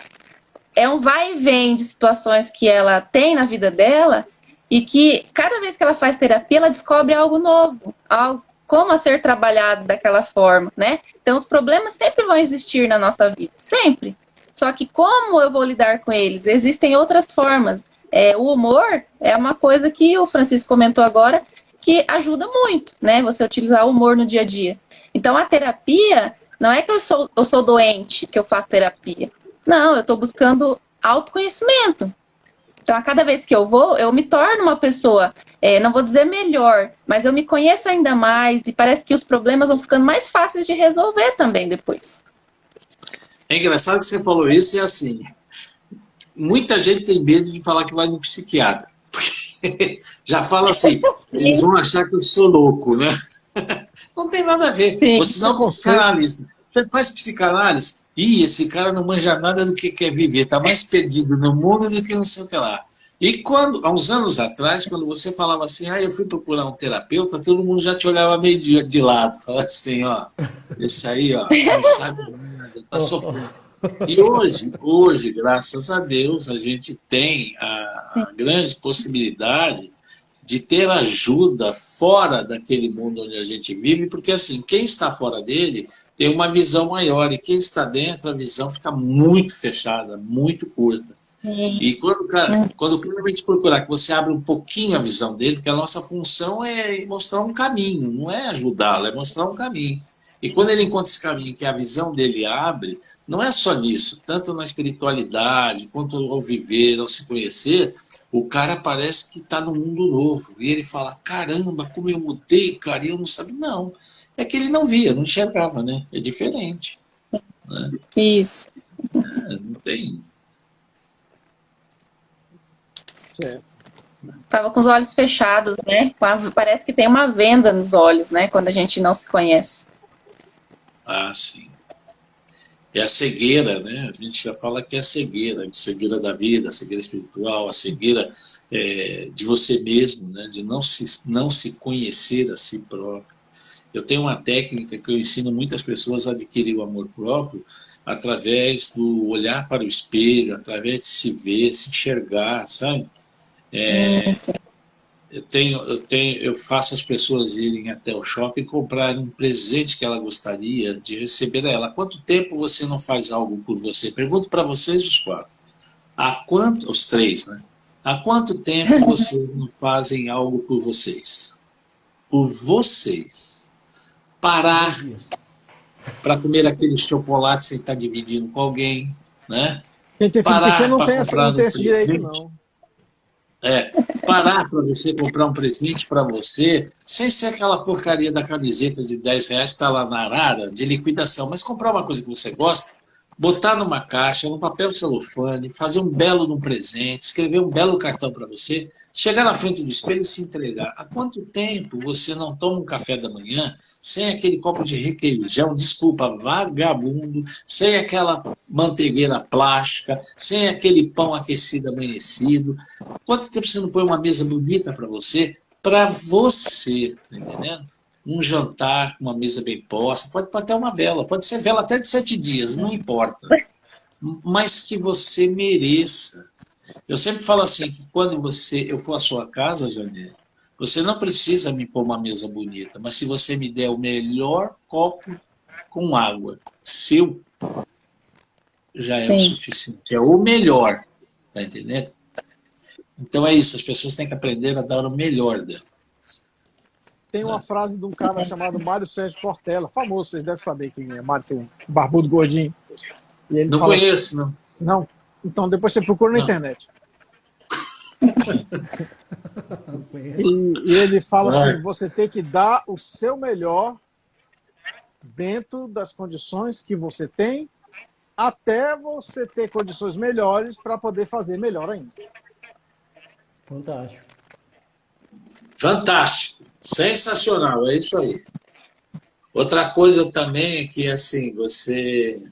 é um vai e vem de situações que ela tem na vida dela e que cada vez que ela faz terapia, ela descobre algo novo, algo como a ser trabalhado daquela forma, né? Então os problemas sempre vão existir na nossa vida, sempre. Só que como eu vou lidar com eles? Existem outras formas. O humor é uma coisa que o Francisco comentou agora, que ajuda muito, né? Você utilizar o humor no dia a dia. Então a terapia, não é que eu sou doente que eu faço terapia. Não, eu estou buscando autoconhecimento. Então, a cada vez que eu vou, eu me torno uma pessoa, não vou dizer melhor, mas eu me conheço ainda mais e parece que os problemas vão ficando mais fáceis de resolver também depois. É engraçado que você falou isso e assim, muita gente tem medo de falar que vai no psiquiatra, porque já fala assim, eles vão achar que eu sou louco, né? Não tem nada a ver. Sim. Você não é psicanalista. Você faz psicanálise? Esse cara não manja nada do que quer viver, está mais perdido no mundo do que não sei o que lá. E há uns anos atrás, quando você falava assim, eu fui procurar um terapeuta, todo mundo já te olhava meio de lado, falava assim, esse aí, não sabe nada, está sofrendo. E hoje, graças a Deus, a gente tem a grande possibilidade de ter ajuda fora daquele mundo onde a gente vive, porque assim, quem está fora dele tem uma visão maior, e quem está dentro, a visão fica muito fechada, muito curta. E quando o cara vem te procurar, que você abre um pouquinho a visão dele, porque a nossa função é mostrar um caminho, não é ajudá-lo, é mostrar um caminho. E quando ele encontra esse caminho que a visão dele abre, não é só nisso, tanto na espiritualidade, quanto ao viver, ao se conhecer, o cara parece que está num mundo novo. E ele fala, caramba, como eu mudei, cara, e eu não sabia. Não, é que ele não via, não enxergava, né? É diferente. Né? Isso. Não tem... Certo. Tava com os olhos fechados, né? Parece que tem uma venda nos olhos, né? Quando a gente não se conhece. Ah, sim. É a cegueira, né? A gente já fala que é a cegueira da vida, a cegueira espiritual, a cegueira de você mesmo, né? De não se conhecer a si próprio. Eu tenho uma técnica que eu ensino muitas pessoas a adquirir o amor próprio através do olhar para o espelho, através de se ver, se enxergar, sabe? Eu faço as pessoas irem até o shopping e comprarem um presente que ela gostaria de receber dela. Há quanto tempo você não faz algo por você? Pergunto para vocês os quatro. Os três, né? Há quanto tempo vocês não fazem algo por vocês? Por vocês. Parar para comer aquele chocolate sem estar dividindo com alguém, né? Quem tem filho pequeno não tem esse direito, não. Parar para você comprar um presente para você, sem ser aquela porcaria da camiseta de R$10 que está lá na arara, de liquidação, mas comprar uma coisa que você gosta, botar numa caixa, num papel celofane, fazer um belo de um presente, escrever um belo cartão para você, chegar na frente do espelho e se entregar. Há quanto tempo você não toma um café da manhã sem aquele copo de requeijão, desculpa, vagabundo, sem aquela manteigueira plástica, sem aquele pão aquecido amanhecido? Quanto tempo você não põe uma mesa bonita para você, tá entendendo? Um jantar com uma mesa bem posta, pode até uma vela, pode ser vela até de 7 dias, não importa. Mas que você mereça. Eu sempre falo assim, que quando eu for à sua casa, Janine, você não precisa me pôr uma mesa bonita, mas se você me der o melhor copo com água seu, já é o suficiente. É o melhor, tá entendendo? Então é isso, as pessoas têm que aprender a dar o melhor dela. Tem uma frase de um cara chamado Mário Sérgio Cortella, famoso, vocês devem saber quem é, Mário, seu barbudo gordinho. E ele não fala conheço, assim, não. Não? Então depois você procura na internet. E ele fala assim, você tem que dar o seu melhor dentro das condições que você tem, até você ter condições melhores para poder fazer melhor ainda. Fantástico. Fantástico. Sensacional, é isso aí. Outra coisa também é que, assim, você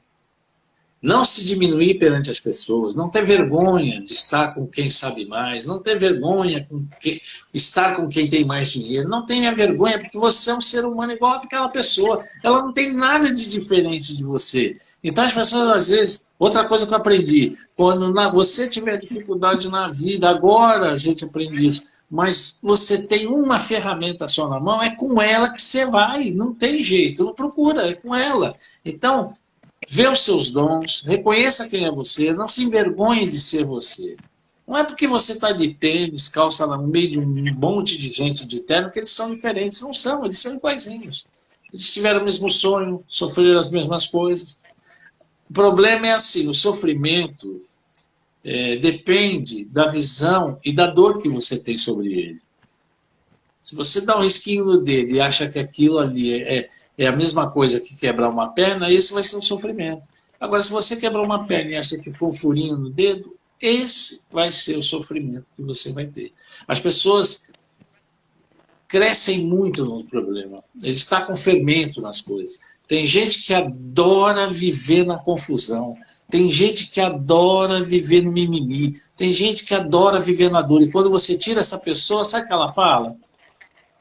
não se diminuir perante as pessoas, não ter vergonha de estar com quem sabe mais, não ter vergonha de estar com quem tem mais dinheiro, não tenha vergonha, porque você é um ser humano igual àquela pessoa, ela não tem nada de diferente de você. Então as pessoas, às vezes, outra coisa que eu aprendi, quando você tiver dificuldade na vida, agora a gente aprende isso, mas você tem uma ferramenta só na mão, é com ela que você vai, não tem jeito, não procura, é com ela. Então, vê os seus dons, reconheça quem é você, não se envergonhe de ser você. Não é porque você está de tênis, calça no meio de um monte de gente de terno que eles são diferentes, não são, eles são iguaizinhos. Eles tiveram o mesmo sonho, sofreram as mesmas coisas. O problema é assim, o sofrimento depende da visão e da dor que você tem sobre ele. Se você dá um risquinho no dedo e acha que aquilo ali é a mesma coisa que quebrar uma perna, esse vai ser um sofrimento. Agora, se você quebrar uma perna e acha que foi um furinho no dedo, esse vai ser o sofrimento que você vai ter. As pessoas crescem muito no problema. Ele está com fermento nas coisas. Tem gente que adora viver na confusão. Tem gente que adora viver no mimimi. Tem gente que adora viver na dor. E quando você tira essa pessoa, sabe o que ela fala?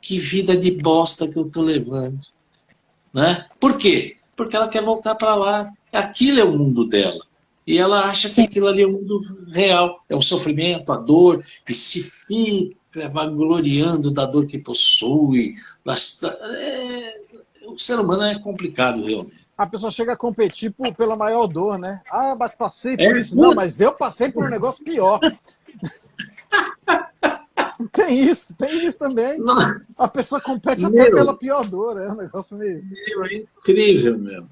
Que vida de bosta que eu estou levando. Né? Por quê? Porque ela quer voltar para lá. Aquilo é o mundo dela. E ela acha que aquilo ali é o mundo real. É o sofrimento, a dor. E se fica vangloriando da dor que possui. O ser humano é complicado, realmente. A pessoa chega a competir pela maior dor, né? Ah, mas passei por isso. Não, mas eu passei por um negócio pior. Tem isso também. Não, A pessoa compete até Meu. pela pior dor, é um negócio meio... é incrível mesmo.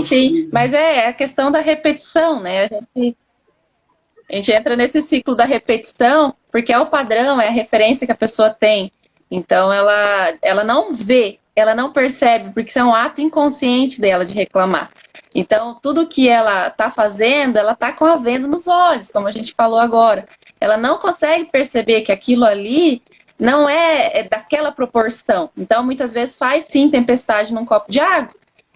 Sim. Mas é a questão da repetição, né? A gente entra nesse ciclo da repetição porque é o padrão, é a referência que a pessoa tem. Então, ela não vê, ela não percebe, porque isso é um ato inconsciente dela de reclamar. Então, tudo que ela está fazendo, ela está com a venda nos olhos, como a gente falou agora. Ela não consegue perceber que aquilo ali não é daquela proporção. Então, muitas vezes faz sim tempestade num copo de água.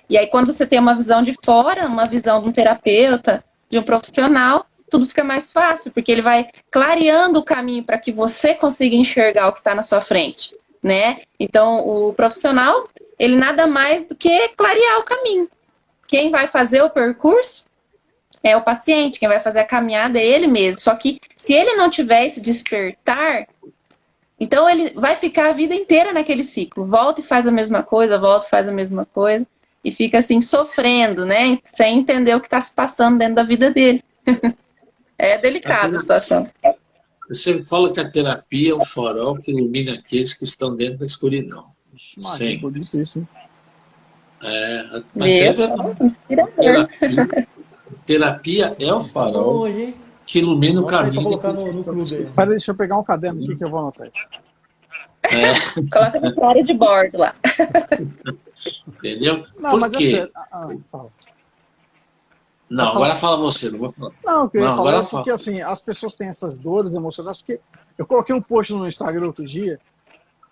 E aí, quando você tem uma visão de fora, uma visão de um terapeuta, de um profissional, tudo fica mais fácil, porque ele vai clareando o caminho para que você consiga enxergar o que está na sua frente, né? Então, o profissional, ele nada mais do que clarear o caminho. Quem vai fazer o percurso é o paciente, quem vai fazer a caminhada é ele mesmo. Só que, se ele não tiver esse despertar, então ele vai ficar a vida inteira naquele ciclo. Volta e faz a mesma coisa, volta e faz a mesma coisa, e fica assim, sofrendo, né? Sem entender o que está se passando dentro da vida dele. É delicada a situação. Eu sempre falo que a terapia é o farol que ilumina aqueles que estão dentro da escuridão. Ixi, Maria, bonito isso, hein? Mas é verdade. Inspirador. Terapia é o farol que ilumina o caminho. Peraí, deixa eu pegar um caderno aqui que eu vou anotar isso. Coloca na área de bordo lá. Entendeu? Não, Por mas quê? Fala. Não, agora fala você, não vou falar. Não, o que eu ia falar agora é porque assim, as pessoas têm essas dores emocionais, porque eu coloquei um post no Instagram outro dia,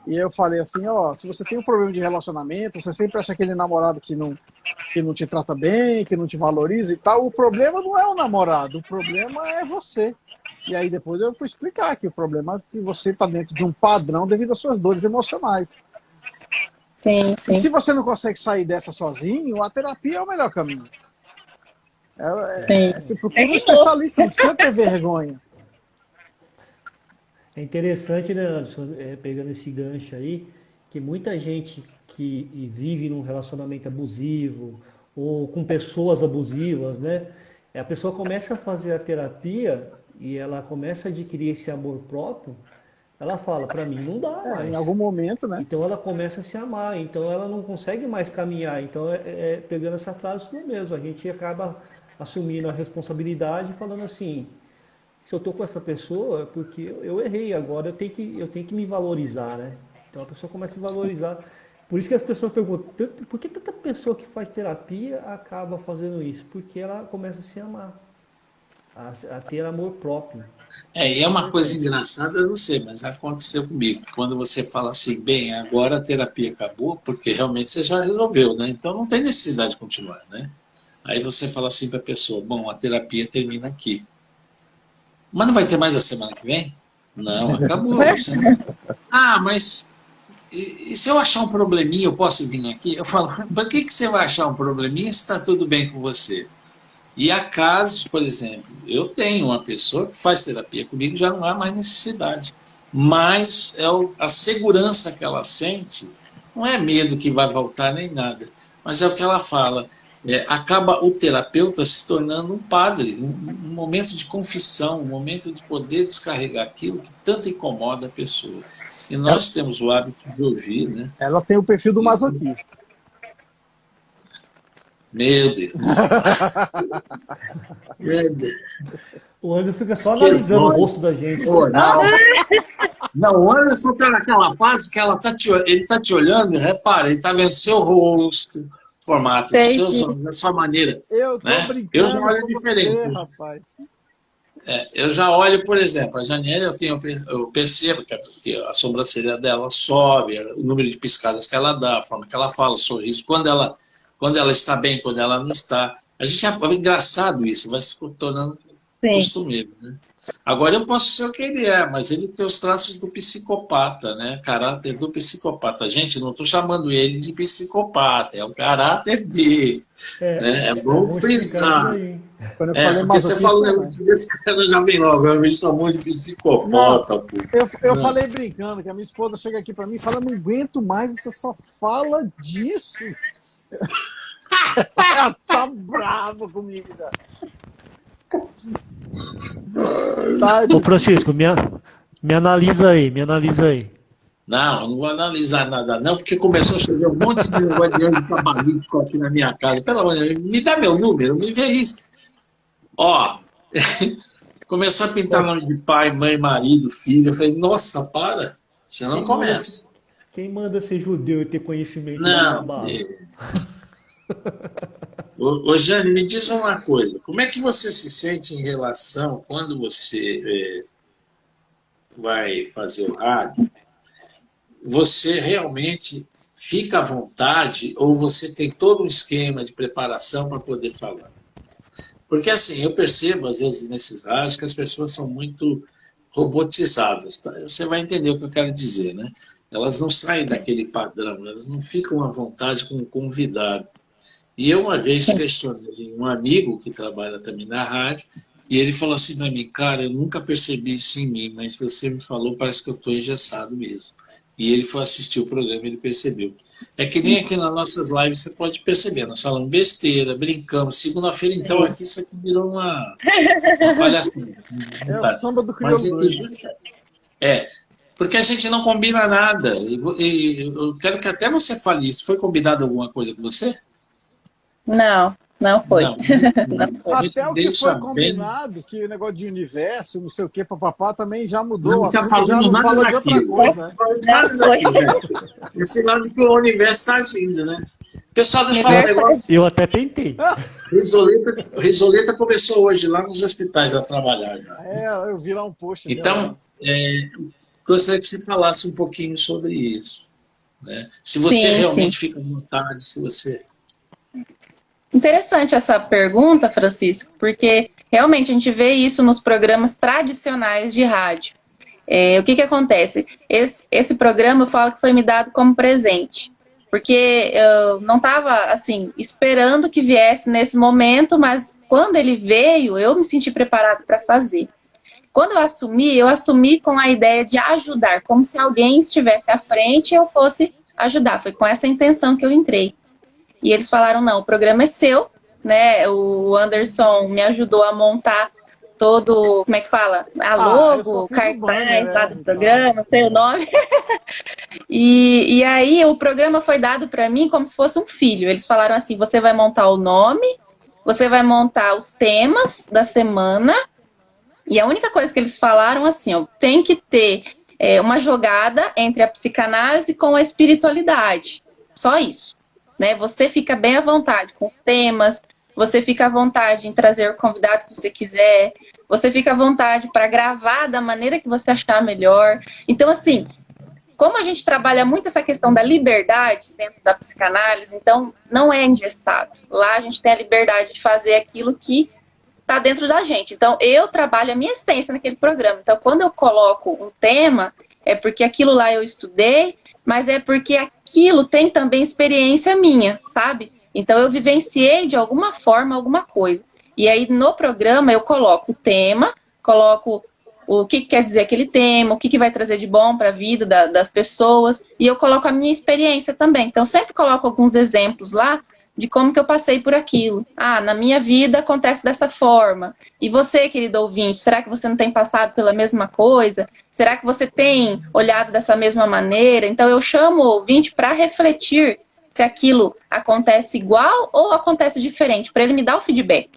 e eu falei assim, ó, se você tem um problema de relacionamento, você sempre acha aquele namorado que não te trata bem, que não te valoriza e tal, o problema não é o namorado, o problema é você. E aí depois eu fui explicar que o problema é que você está dentro de um padrão devido às suas dores emocionais. Sim. E se você não consegue sair dessa sozinho, a terapia é o melhor caminho. Você procura um especialista, não precisa ter vergonha. É interessante, né, Anderson, pegando esse gancho aí, que muita gente que vive num relacionamento abusivo ou com pessoas abusivas, né, a pessoa começa a fazer a terapia e ela começa a adquirir esse amor próprio, ela fala, para mim não dá mais. Em algum momento, né? Então ela começa a se amar, então ela não consegue mais caminhar. Então, pegando essa frase, isso mesmo, a gente acaba assumindo a responsabilidade, falando assim, se eu tô com essa pessoa é porque eu errei, agora eu tenho que me valorizar, né? Então a pessoa começa a se valorizar. Por isso que as pessoas perguntam, por que tanta pessoa que faz terapia acaba fazendo isso? Porque ela começa a se amar, a ter amor próprio. E é uma coisa engraçada, eu não sei, mas aconteceu comigo. Quando você fala assim, bem, agora a terapia acabou, porque realmente você já resolveu, né? Então não tem necessidade de continuar, né? Aí você fala assim para a pessoa, bom, a terapia termina aqui. Mas não vai ter mais a semana que vem? Não, acabou. Mas e se eu achar um probleminha, eu posso vir aqui? Eu falo, para que você vai achar um probleminha se está tudo bem com você? E há casos, por exemplo, eu tenho uma pessoa que faz terapia comigo, já não há mais necessidade. Mas a segurança que ela sente, não é medo que vai voltar nem nada, mas é o que ela fala. Acaba o terapeuta se tornando um padre, um momento de confissão, um momento de poder descarregar aquilo que tanto incomoda a pessoa. E nós temos o hábito de ouvir, né? Ela tem o perfil do masoquista. Meu Deus. Meu Deus. O Anderson fica só analisando o rosto da gente. Não, o Anderson está naquela fase que ele está te olhando, repara, ele está vendo seu rosto, formato dos seus olhos, da sua maneira. Eu tô brincando. Eu já olho diferente. Rapaz. Eu já olho, por exemplo, a Janiele, eu percebo que a sobrancelha dela sobe, o número de piscadas que ela dá, a forma que ela fala, o sorriso, quando ela está bem, quando ela não está. É engraçado isso, vai se tornando costumeiro, né? Agora eu posso ser o que ele é, mas ele tem os traços do psicopata, né? Caráter do psicopata. Gente, não estou chamando ele de psicopata, é o caráter dele. É bom frisar. Quando eu falei porque você falou desse cara já vem logo, ela me chamou de psicopata. Não, eu falei brincando, que a minha esposa chega aqui para mim e fala, não aguento mais, você só fala disso. Ela tá brava comigo, cara. Ô Francisco, minha Me analisa aí. Não, eu não vou analisar nada não, porque começou a chover um monte de negócio de anjo cabalístico aqui na minha casa. Pelo amor de Deus, me dá meu número, me vê isso. Ó, começou a pintar nome de pai, mãe, marido, filho. Eu falei, nossa, para, você não começa. Quem manda ser judeu e ter conhecimento Não. da Bala? Ô, Jane, me diz uma coisa. Como é que você se sente em relação, quando você vai fazer o rádio, você realmente fica à vontade ou você tem todo um esquema de preparação para poder falar? Porque assim, eu percebo às vezes nesses rádios que as pessoas são muito robotizadas. Tá? Você vai entender o que eu quero dizer, né? Elas não saem daquele padrão, elas não ficam à vontade com o convidado. E eu uma vez questionei um amigo que trabalha também na rádio, e ele falou assim para mim, cara, eu nunca percebi isso em mim, mas você me falou, parece que eu estou engessado mesmo. E ele foi assistir o programa e ele percebeu. É que nem aqui nas nossas lives você pode perceber, nós falamos besteira, brincamos. Segunda-feira, então, aqui isso aqui virou uma palhaçada. É o samba do Mas crioulo. porque a gente não combina nada. E eu quero que até você fale isso. Foi combinado alguma coisa com você? Não foi. Não. Até o que foi combinado, que o negócio de universo, não sei o que, papapá, também já mudou. Não está Já falando não nada fala de outra daquilo. coisa. Né? Nada daquilo, velho. Esse lado que o universo está agindo, né? Pessoal, deixa eu falar um negócio. Eu até tentei. Risoleta começou hoje lá nos hospitais a trabalhar já. Eu vi lá um post. Então, gostaria que você falasse um pouquinho sobre isso. Né? Se você realmente fica à vontade, se você... Interessante essa pergunta, Francisco, porque realmente a gente vê isso nos programas tradicionais de rádio. O que acontece? Esse programa eu falo que foi me dado como presente, porque eu não estava assim, esperando que viesse nesse momento, mas quando ele veio, eu me senti preparado para fazer. Quando eu assumi com a ideia de ajudar, como se alguém estivesse à frente e eu fosse ajudar. Foi com essa intenção que eu entrei. E eles falaram, não, o programa é seu, né? O Anderson me ajudou a montar todo, como é que fala? A logo, o cartaz lá do programa, não sei o nome. E aí o programa foi dado para mim como se fosse um filho. Eles falaram assim, você vai montar o nome, você vai montar os temas da semana, e a única coisa que eles falaram assim, ó, tem que ter uma jogada entre a psicanálise com a espiritualidade. Só isso. Né? Você fica bem à vontade com os temas, você fica à vontade em trazer o convidado que você quiser, você fica à vontade para gravar da maneira que você achar melhor. Então, assim, como a gente trabalha muito essa questão da liberdade dentro da psicanálise, então não é engessado. Lá a gente tem a liberdade de fazer aquilo que está dentro da gente. Então, eu trabalho a minha essência naquele programa. Então, quando eu coloco um tema, é porque aquilo lá eu estudei, mas é porque aquilo tem também experiência minha, sabe? Então eu vivenciei de alguma forma alguma coisa. E aí no programa eu coloco o tema, coloco o que quer dizer aquele tema, o que vai trazer de bom para a vida das pessoas, e eu coloco a minha experiência também. Então eu sempre coloco alguns exemplos lá de como que eu passei por aquilo. Na minha vida acontece dessa forma. E você, querido ouvinte, será que você não tem passado pela mesma coisa? Será que você tem olhado dessa mesma maneira? Então eu chamo o ouvinte para refletir se aquilo acontece igual ou acontece diferente, para ele me dar o feedback.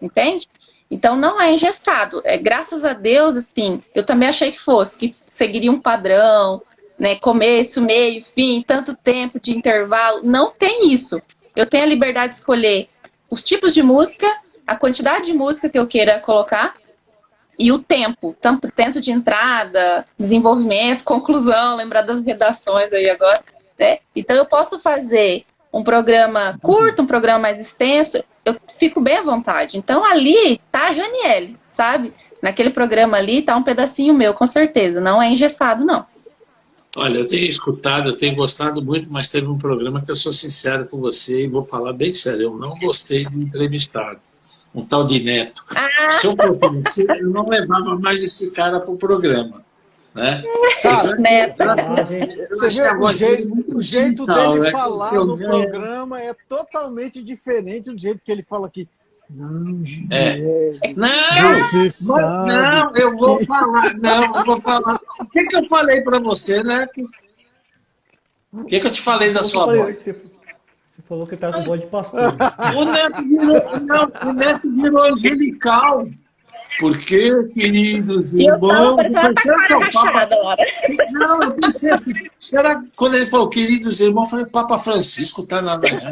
Entende? Então não é engessado. Graças a Deus, assim, eu também achei que fosse, que seguiria um padrão, né? Começo, meio, fim, tanto tempo de intervalo. Não tem isso. Eu tenho a liberdade de escolher os tipos de música, a quantidade de música que eu queira colocar e o tempo, tanto de entrada, desenvolvimento, conclusão, lembrar das redações aí agora, né? Então eu posso fazer um programa curto, um programa mais extenso, eu fico bem à vontade. Então ali tá a Janiele, sabe? Naquele programa ali tá um pedacinho meu, com certeza, não é engessado não. Olha, eu tenho escutado, eu tenho gostado muito, mas teve um programa que eu sou sincero com você e vou falar bem sério, eu não gostei do entrevistado, um tal de Neto. Se eu fosse, eu não levava mais esse cara para o programa. Né? Cara, Neto. Você vê, o jeito dele falar no programa é totalmente diferente do jeito que ele fala aqui. Não, Ginelli. Não! Você sabe. Não, eu vou falar. Não, eu vou falar. O que eu falei para você, né? O que eu te falei da sua voz? Você falou que estava com voz de pastor. O Neto virou angelical. Porque, queridos E eu tava irmãos... parecendo uma taquara rachada agora. Não, eu pensei assim, será que quando ele falou, queridos irmãos, eu falei, Papa Francisco está na entrevista?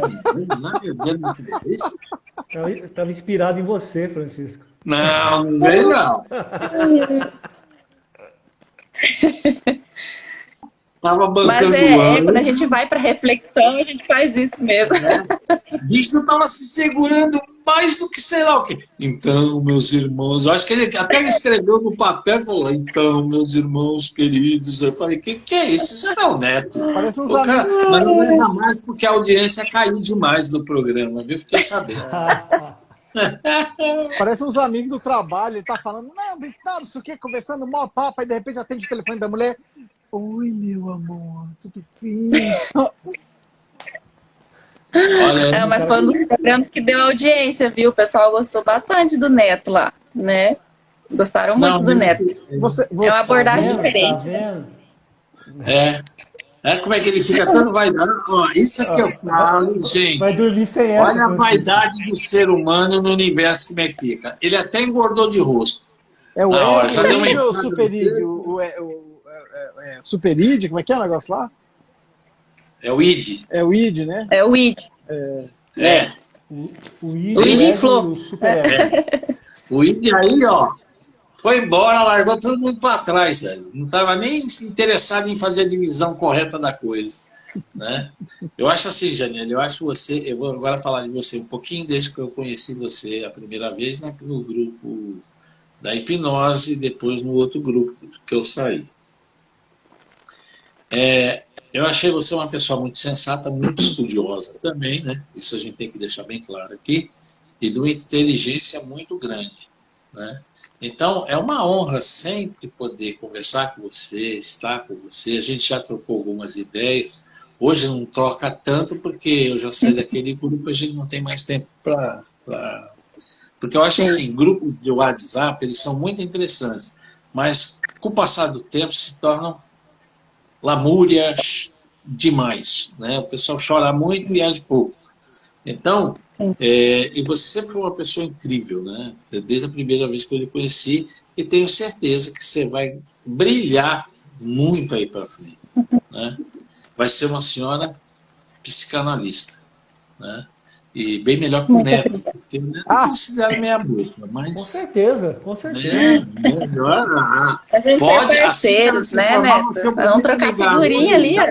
Eu estava inspirado em você, Francisco. Não, não veio não. Tava Mas bancando quando a gente vai para reflexão, a gente faz isso mesmo. o bicho tava se segurando mais do que sei lá o quê. Então, meus irmãos, eu acho que ele até escreveu no papel e falou, então, meus irmãos queridos, eu falei, que é isso? Isso é o Neto. Parece uns Cara, amigos. mas não leva mais porque a audiência caiu demais do programa, viu? Fiquei sabendo. Parece uns amigos do trabalho, ele tá falando, não, não sei o que, conversando, mó papo, aí de repente atende o telefone da mulher. Oi, meu amor, tudo bem? Olha, Mas foi um dos programas que deu audiência, viu? O pessoal gostou bastante do Neto lá, né? Gostaram muito do Neto. Você, É uma abordagem Tá diferente. vendo? como é que ele fica todo vaidade. Ó, isso é que eu falo, gente. Vai dormir sem essa. Olha a Francisco. vaidade do ser humano no universo, como é que fica. Ele até engordou de rosto. É o Na hora, já deu uma Ed ou o entrada Superid? Superid, como é que é o negócio lá? É o ID. É o ID, né? É o Id. O Id, O Id Ed inflou. e o Super Ed. O ID aí, ó, foi embora, largou todo mundo para trás, velho. Não estava nem interessado em fazer a divisão correta da coisa, né? Eu acho assim, Janiele, eu vou agora falar de você um pouquinho desde que eu conheci você a primeira vez no grupo da hipnose e depois no outro grupo que eu saí. Eu achei você uma pessoa muito sensata, muito estudiosa também, né? Isso a gente tem que deixar bem claro aqui, e de uma inteligência muito grande, né? Então, é uma honra sempre poder conversar com você, estar com você. A gente já trocou algumas ideias. Hoje não troca tanto porque eu já saí daquele grupo, a gente não tem mais tempo para... Porque eu acho assim, grupos de WhatsApp, eles são muito interessantes, mas com o passar do tempo se tornam lamúrias demais, né? O pessoal chora muito e age pouco. Então, e você sempre foi uma pessoa incrível, né? Desde a primeira vez que eu lhe conheci, e tenho certeza que você vai brilhar muito aí para frente, né? Vai ser uma senhora psicanalista, né? E bem melhor que o Neto, porque o Neto eu considero meia boca, mas... Com certeza, com certeza. Melhor... A gente Pode, é parceiros, né, Neto? Vamos trocar figurinha ali, ó.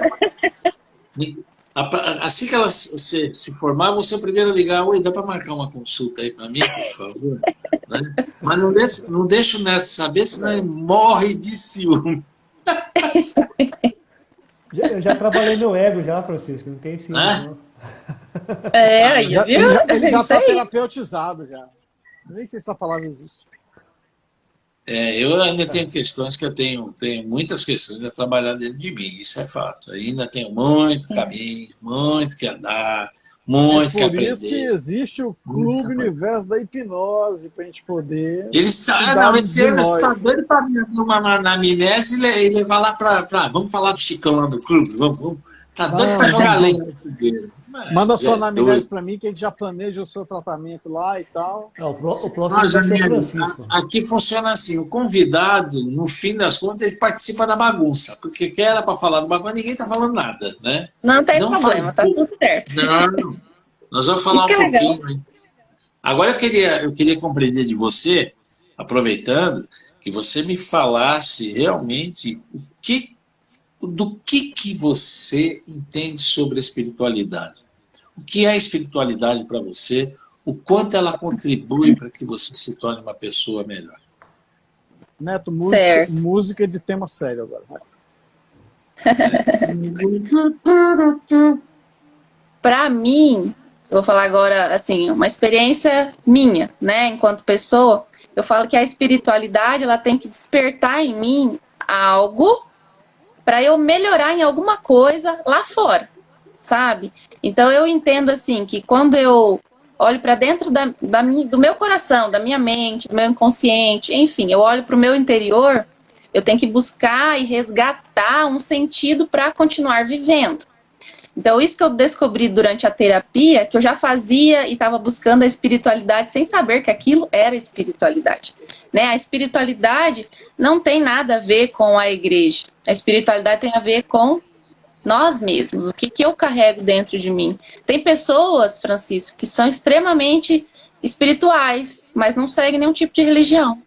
Assim que ela se formar, você é o primeiro a ligar. Oi, dá para marcar uma consulta aí para mim, por favor? Né? Mas não deixa o Neto saber, senão ele morre de ciúme. Eu já trabalhei meu ego já, Francisco, não tem ciúme, não. Aí, viu? Ele já Isso está aí. terapeutizado já. Nem sei se essa palavra existe. Eu ainda tenho questões que eu tenho muitas questões a trabalhar dentro de mim, isso é fato. Ainda tenho muito caminho, muito que andar, muito que aprender. Por isso que existe o Clube Universo da Hipnose, para a gente poder... Esse ano está doido para mim numa anamnese e levar lá para... Vamos falar do Chicão lá do clube? Vamos. Tá doido para jogar lenha no fogueiro. Manda sua anamnese para mim, que a gente já planeja o seu tratamento lá e tal. O próximo vai ser o Francisco. Aqui funciona assim, o convidado, no fim das contas, ele participa da bagunça, porque quem era para falar do bagunça, ninguém está falando nada, né? Não tem problema, tá tudo certo. Não, nós vamos falar um pouquinho. Agora eu queria compreender de você, aproveitando, que você me falasse realmente do que você entende sobre a espiritualidade. O que é a espiritualidade para você? O quanto ela contribui para que você se torne uma pessoa melhor? Neto, música de tema sério agora. Para mim, eu vou falar agora, assim, uma experiência minha, né, enquanto pessoa, eu falo que a espiritualidade, ela tem que despertar em mim algo para eu melhorar em alguma coisa lá fora, sabe? Então eu entendo assim que quando eu olho para dentro do meu coração, da minha mente, do meu inconsciente, enfim, eu olho para o meu interior, eu tenho que buscar e resgatar um sentido para continuar vivendo. Então, isso que eu descobri durante a terapia, que eu já fazia e estava buscando a espiritualidade sem saber que aquilo era espiritualidade. Né? A espiritualidade não tem nada a ver com a igreja. A espiritualidade tem a ver com nós mesmos, o que eu carrego dentro de mim. Tem pessoas, Francisco, que são extremamente espirituais, mas não seguem nenhum tipo de religião.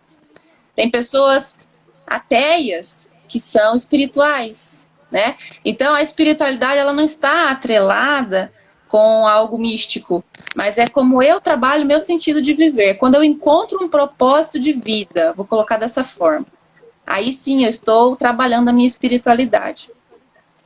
Tem pessoas ateias que são espirituais. Né? Então, a espiritualidade ela não está atrelada com algo místico, mas é como eu trabalho o meu sentido de viver. Quando eu encontro um propósito de vida, vou colocar dessa forma, aí sim eu estou trabalhando a minha espiritualidade.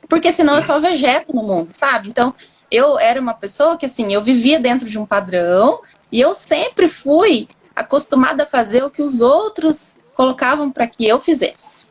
Porque senão eu só vegeto no mundo, sabe? Então, eu era uma pessoa que, assim, eu vivia dentro de um padrão e eu sempre fui acostumada a fazer o que os outros colocavam para que eu fizesse.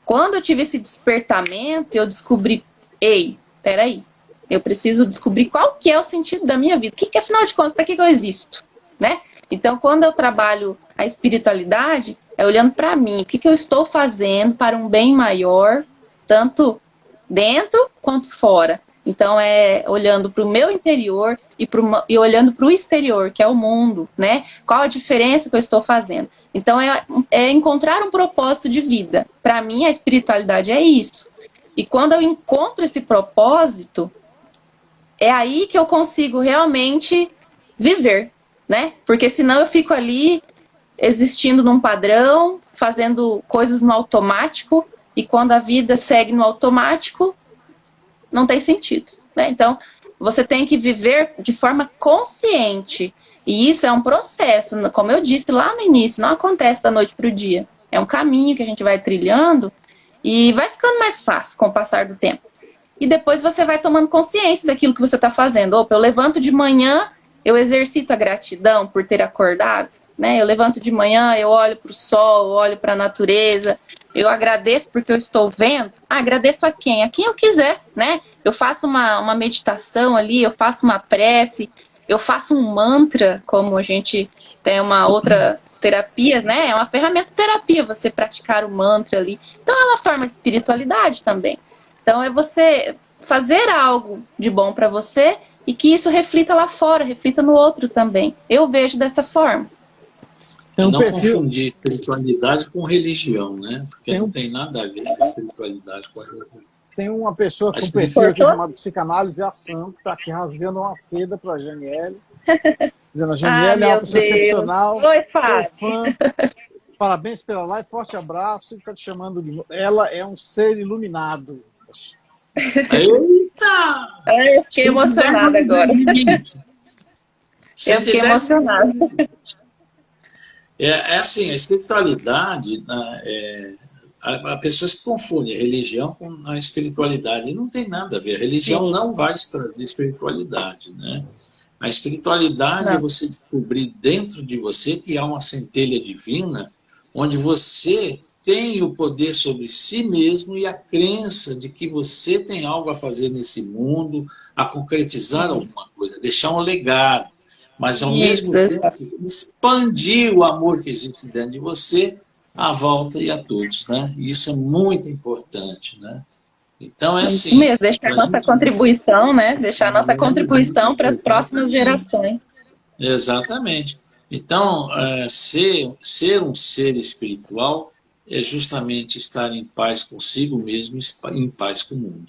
Quando eu tive esse despertamento, eu descobri, ei, peraí, eu preciso descobrir qual que é o sentido da minha vida. O que afinal de contas, para que eu existo? Né? Então, quando eu trabalho a espiritualidade, é olhando para mim, o que eu estou fazendo para um bem maior, tanto dentro quanto fora. Então, é olhando para o meu interior e olhando para o exterior, que é o mundo, né? Qual a diferença que eu estou fazendo? Então, é encontrar um propósito de vida. Para mim, a espiritualidade é isso. E quando eu encontro esse propósito, é aí que eu consigo realmente viver, né? Porque senão eu fico ali existindo num padrão, fazendo coisas no automático, e quando a vida segue no automático, não tem sentido, né? Então, você tem que viver de forma consciente. E isso é um processo, como eu disse lá no início, não acontece da noite para o dia. É um caminho que a gente vai trilhando e vai ficando mais fácil com o passar do tempo. E depois você vai tomando consciência daquilo que você está fazendo. Opa, eu levanto de manhã, eu exercito a gratidão por ter acordado, né? Eu levanto de manhã, eu olho para o sol, olho para a natureza, eu agradeço porque eu estou vendo. Agradeço a quem? A quem eu quiser, né? Eu faço uma meditação ali, eu faço uma prece, eu faço um mantra, como a gente tem uma outra terapia, né? É uma ferramenta de terapia você praticar o mantra ali. Então é uma forma de espiritualidade também. Então é você fazer algo de bom para você e que isso reflita lá fora, reflita no outro também. Eu vejo dessa forma. Não confundir espiritualidade com religião, né? Porque não tem nada a ver com espiritualidade com a religião. Tem uma pessoa com perfil aqui chamado Psicanálise Ação, que está aqui rasgando uma seda para a Janiele. Dizendo, a Janiele é uma pessoa excepcional. Oi, sou fã. Parabéns pela live, forte abraço. Está te chamando de... Ela é um ser iluminado. Eita! Eu fiquei emocionada agora. Eu fiquei emocionada. É assim, a espiritualidade, há pessoas que confundem a religião com a espiritualidade. E não tem nada a ver. A religião não vai te trazer espiritualidade, né? A espiritualidade é você descobrir dentro de você que há uma centelha divina, onde você tem o poder sobre si mesmo e a crença de que você tem algo a fazer nesse mundo, a concretizar alguma coisa, deixar um legado. Mas, ao mesmo tempo, expandir o amor que existe dentro de você à volta e a todos, né? Isso é muito importante, né? Então, é assim... Isso mesmo, deixar a nossa contribuição, né? Deixar a nossa contribuição para as próximas gerações. Exatamente. Então, ser um ser espiritual é justamente estar em paz consigo mesmo e em paz com o mundo,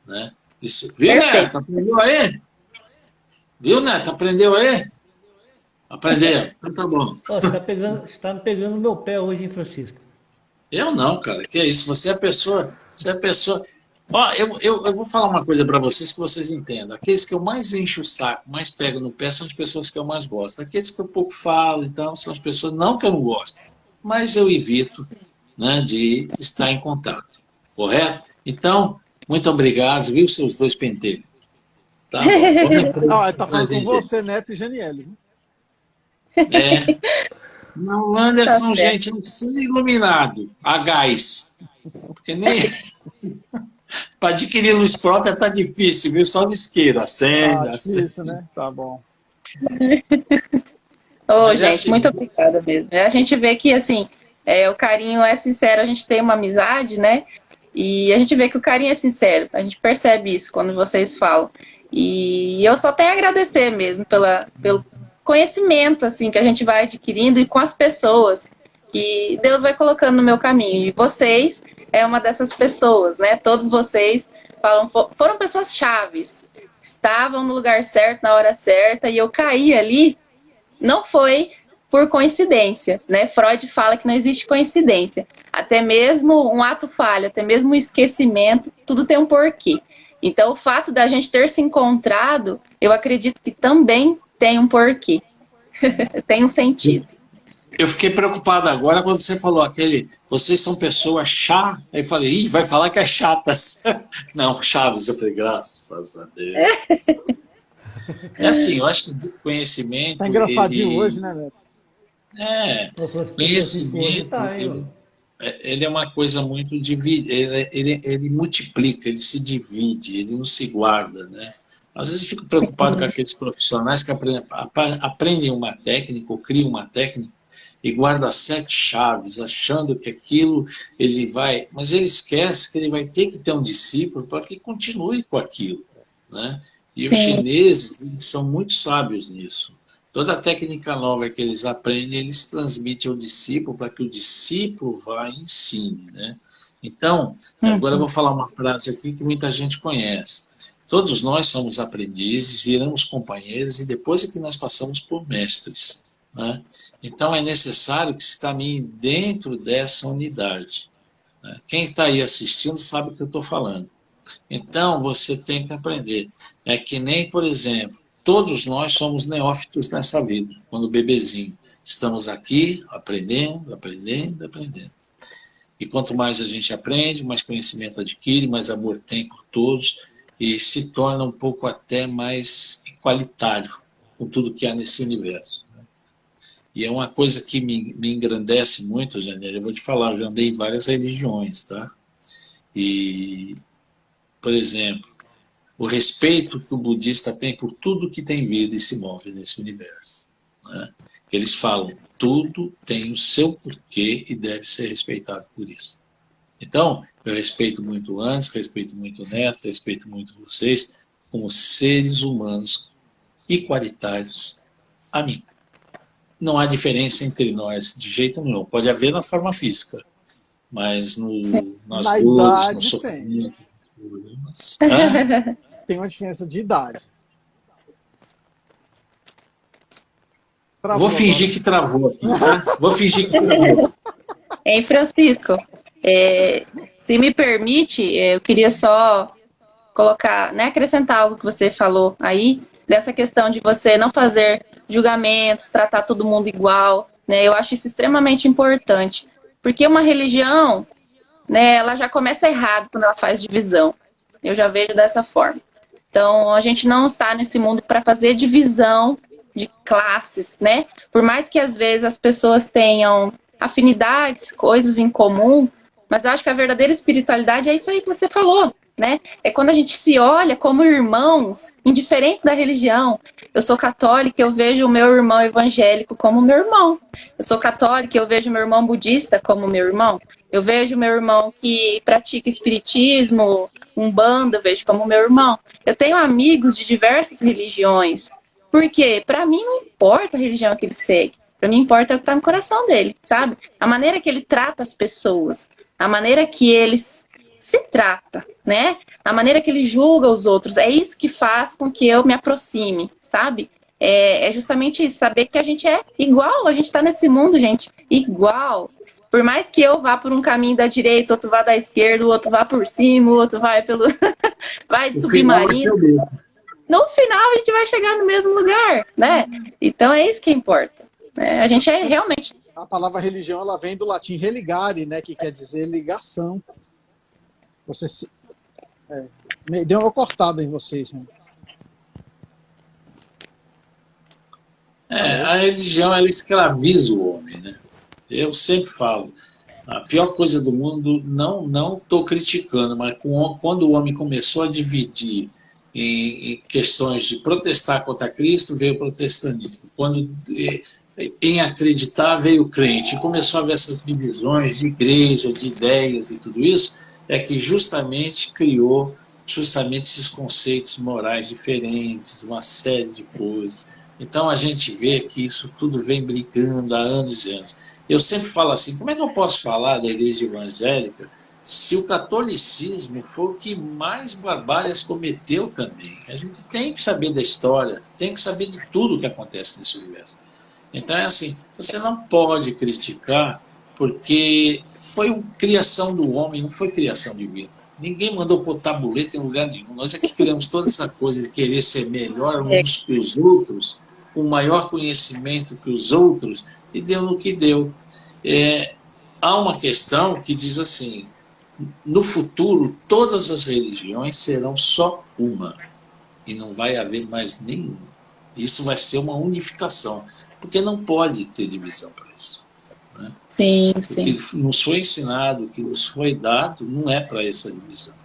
né? Isso. Viu, Neto? Aprendeu aí? Viu, Neto? Aprendeu aí? Aprendeu. Então tá bom. Você tá pegando no meu pé hoje, hein, Francisco? Eu não, cara. Que é isso? Você é pessoa... Ó, eu vou falar uma coisa para vocês que vocês entendam. Aqueles que eu mais encho o saco, mais pego no pé, são as pessoas que eu mais gosto. Aqueles que eu pouco falo, então, são as pessoas, não que eu não gosto, mas eu evito, né, de estar em contato. Correto? Então, muito obrigado. Viu seus dois pentelhos? Tá bom. Não, ele tá falando com você, Neto e Janiele. Não, Anderson, tá, gente, não precisa iluminado a gás. Porque nem... Para adquirir luz própria tá difícil, viu? Só no isqueiro, acende. Difícil, né? Tá bom. Ô, Mas é gente, assim, muito obrigada mesmo. A gente vê que, assim, o carinho é sincero, a gente tem uma amizade, né? E a gente vê que o carinho é sincero, a gente percebe isso quando vocês falam. E eu só tenho a agradecer mesmo pelo conhecimento, assim, que a gente vai adquirindo e com as pessoas que Deus vai colocando no meu caminho. E vocês é uma dessas pessoas, né? Todos vocês foram pessoas chaves, estavam no lugar certo, na hora certa, e eu caí ali. Não foi por coincidência, né? Freud fala que não existe coincidência. Até mesmo um ato falho, até mesmo um esquecimento, tudo tem um porquê. Então, o fato da gente ter se encontrado, eu acredito que também tem um porquê. Tem um sentido. eu fiquei preocupado agora quando você falou vocês são pessoas chatas. Aí eu falei, ih, vai falar que é chatas. Não, Chaves, eu falei, graças a Deus. É assim, eu acho que o conhecimento... Tá engraçadinho hoje, né, Neto? Conhecimento, ele é uma coisa muito dividida, ele multiplica, ele se divide, ele não se guarda, né? Às vezes eu fico preocupado com aqueles profissionais que aprendem uma técnica ou criam uma técnica e guardam 7 chaves, achando que aquilo ele vai... Mas ele esquece que ele vai ter que ter um discípulo para que continue com aquilo, né? E os chineses, eles são muito sábios nisso. Toda a técnica nova que eles aprendem, eles transmitem ao discípulo para que o discípulo vá e ensine, né? Então, agora eu vou falar uma frase aqui que muita gente conhece. Todos nós somos aprendizes, viramos companheiros e depois é que nós passamos por mestres, né? Então é necessário que se caminhe dentro dessa unidade, né? Quem está aí assistindo sabe o que eu estou falando. Então, você tem que aprender. É que nem, por exemplo, todos nós somos neófitos nessa vida, quando bebezinho. Estamos aqui aprendendo, aprendendo, aprendendo. E quanto mais a gente aprende, mais conhecimento adquire, mais amor tem por todos e se torna um pouco até mais igualitário com tudo que há nesse universo. E é uma coisa que me engrandece muito, Janiela. Eu vou te falar, eu já andei em várias religiões, tá? E... Por exemplo, o respeito que o budista tem por tudo que tem vida e se move nesse universo, né? Eles falam, tudo tem o seu porquê e deve ser respeitado por isso. Então, eu respeito muito o Anderson, respeito muito o Neto, respeito muito vocês como seres humanos igualitários a mim. Não há diferença entre nós de jeito nenhum. Pode haver na forma física, mas nas Na dores, idade no sofrimento... Tem uma diferença de idade. Vou fingir que travou aqui, tá? Vou fingir que travou. Hein, Francisco? Se me permite, eu queria só colocar, né, acrescentar algo que você falou aí, dessa questão de você não fazer julgamentos, tratar todo mundo igual, né? Eu acho isso extremamente importante. Porque uma religião, né, ela já começa errado quando ela faz divisão. Eu já vejo dessa forma. Então, a gente não está nesse mundo para fazer divisão de classes, né? Por mais que às vezes as pessoas tenham afinidades, coisas em comum, mas eu acho que a verdadeira espiritualidade é isso aí que você falou, né? É quando a gente se olha como irmãos, indiferente da religião. Eu sou católica, eu vejo o meu irmão evangélico como meu irmão. Eu sou católica, eu vejo meu irmão budista como meu irmão. Eu vejo meu irmão que pratica espiritismo, umbanda, eu vejo como meu irmão. Eu tenho amigos de diversas religiões. Por quê? Para mim não importa a religião que ele segue. Para mim importa o que está no coração dele, sabe? A maneira que ele trata as pessoas, a maneira que ele se trata, né? A maneira que ele julga os outros. É isso que faz com que eu me aproxime, sabe? É justamente isso, saber que a gente é igual, a gente está nesse mundo, gente, igual. Por mais que eu vá por um caminho da direita, outro vá da esquerda, o outro vá por cima, o outro vai pelo vai de submarino. No final a gente vai chegar no mesmo lugar, né? Então é isso que importa. Né? A gente é realmente... A palavra religião, ela vem do latim religare, né? Que quer dizer ligação. Você se... deu uma cortada em vocês, né? A religião, ela escraviza o homem, né? Eu sempre falo, a pior coisa do mundo, não estou criticando, mas quando o homem começou a dividir em questões de protestar contra Cristo, veio o protestantismo. Quando em acreditar, veio o crente. E começou a haver essas divisões de igreja, de ideias e tudo isso, é que justamente criou esses conceitos morais diferentes, uma série de coisas. Então a gente vê que isso tudo vem brigando há anos e anos. Eu sempre falo assim, como é que eu posso falar da igreja evangélica se o catolicismo foi o que mais barbárias cometeu também? A gente tem que saber da história, tem que saber de tudo o que acontece nesse universo. Então é assim, você não pode criticar porque foi criação do homem, não foi criação divina. Ninguém mandou pôr tabuleta em lugar nenhum. Nós é que criamos toda essa coisa de querer ser melhor uns que os outros, com maior conhecimento que os outros, e deu no que deu. Há uma questão que diz assim, no futuro todas as religiões serão só uma, e não vai haver mais nenhuma. Isso vai ser uma unificação, porque não pode ter divisão para isso, né? Sim, O sim. que nos foi ensinado, o que nos foi dado, não é para essa divisão.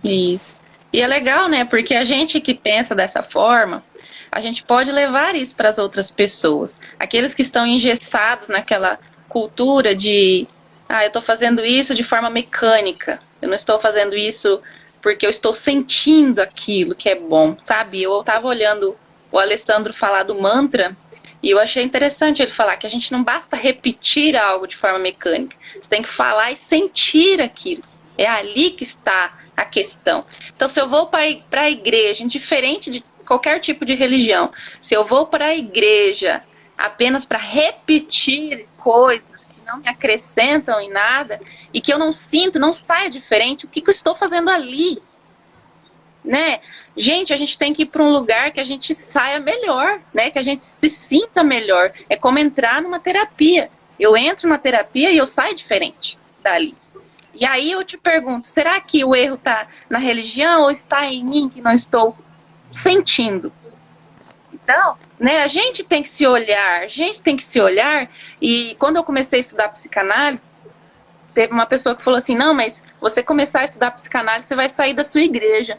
Isso. E é legal, né? Porque a gente que pensa dessa forma, a gente pode levar isso para as outras pessoas. Aqueles que estão engessados naquela cultura de, eu estou fazendo isso de forma mecânica, eu não estou fazendo isso porque eu estou sentindo aquilo que é bom, sabe? Eu estava olhando o Alessandro falar do mantra, e eu achei interessante ele falar que a gente não basta repetir algo de forma mecânica, você tem que falar e sentir aquilo. É ali que está a questão. Então, se eu vou para a igreja, indiferente de qualquer tipo de religião, se eu vou para a igreja apenas para repetir coisas que não me acrescentam em nada e que eu não sinto, não saia diferente, o que eu estou fazendo ali? Né? Gente, a gente tem que ir para um lugar que a gente saia melhor, né? Que a gente se sinta melhor. É como entrar numa terapia. Eu entro numa terapia e eu saio diferente dali. E aí eu te pergunto, será que o erro está na religião ou está em mim que não estou sentindo? Então, né, a gente tem que se olhar, e quando eu comecei a estudar psicanálise, teve uma pessoa que falou assim, não, mas você começar a estudar psicanálise, você vai sair da sua igreja.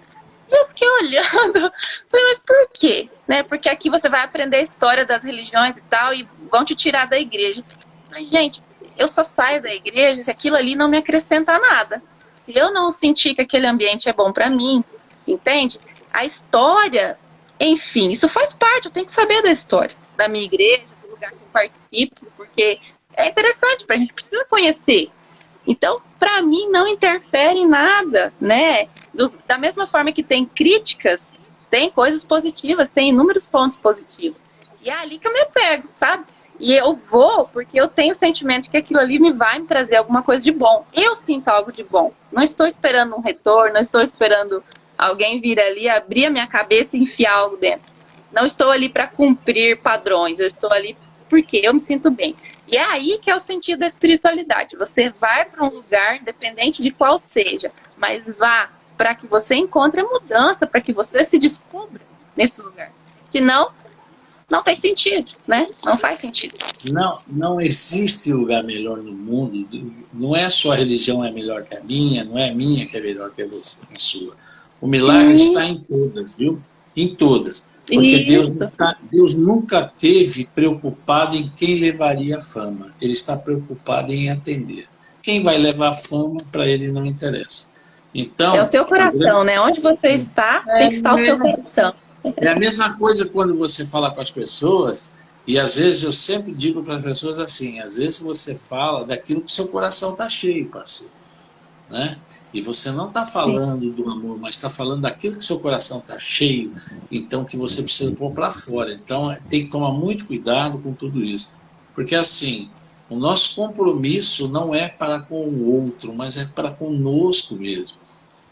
E eu fiquei olhando, falei, mas por quê? Né? Porque aqui você vai aprender a história das religiões e tal, e vão te tirar da igreja. Eu falei, gente, eu só saio da igreja se aquilo ali não me acrescenta nada. Se eu não sentir que aquele ambiente é bom para mim, entende? A história, enfim, isso faz parte, eu tenho que saber da história da minha igreja, do lugar que eu participo, porque é interessante, a gente precisa conhecer. Então, para mim, não interfere em nada, né? Da mesma forma que tem críticas, tem coisas positivas, tem inúmeros pontos positivos. E é ali que eu me pego, sabe? E eu vou porque eu tenho o sentimento que aquilo ali vai me trazer alguma coisa de bom. Eu sinto algo de bom. Não estou esperando um retorno, não estou esperando alguém vir ali, abrir a minha cabeça e enfiar algo dentro. Não estou ali para cumprir padrões, eu estou ali porque eu me sinto bem. E é aí que é o sentido da espiritualidade. Você vai para um lugar, independente de qual seja, mas vá para que você encontre a mudança, para que você se descubra nesse lugar. Senão, não tem sentido, né? Não faz sentido. Não existe lugar melhor no mundo. Não é a sua religião é melhor que a minha, não é a minha que é melhor que a sua. O milagre está em todas, viu? Em todas. Porque Deus nunca teve preocupado em quem levaria a fama. Ele está preocupado em atender. Quem vai levar a fama, para ele não interessa. Então, é o teu coração, né? Onde você está, tem que estar o seu coração. É a mesma coisa quando você fala com as pessoas, e às vezes eu sempre digo para as pessoas assim, às vezes você fala daquilo que o seu coração está cheio, parceiro. Né? E você não está falando do amor, mas está falando daquilo que seu coração está cheio, então que você precisa pôr para fora. Então tem que tomar muito cuidado com tudo isso. Porque assim, o nosso compromisso não é para com o outro, mas é para conosco mesmo.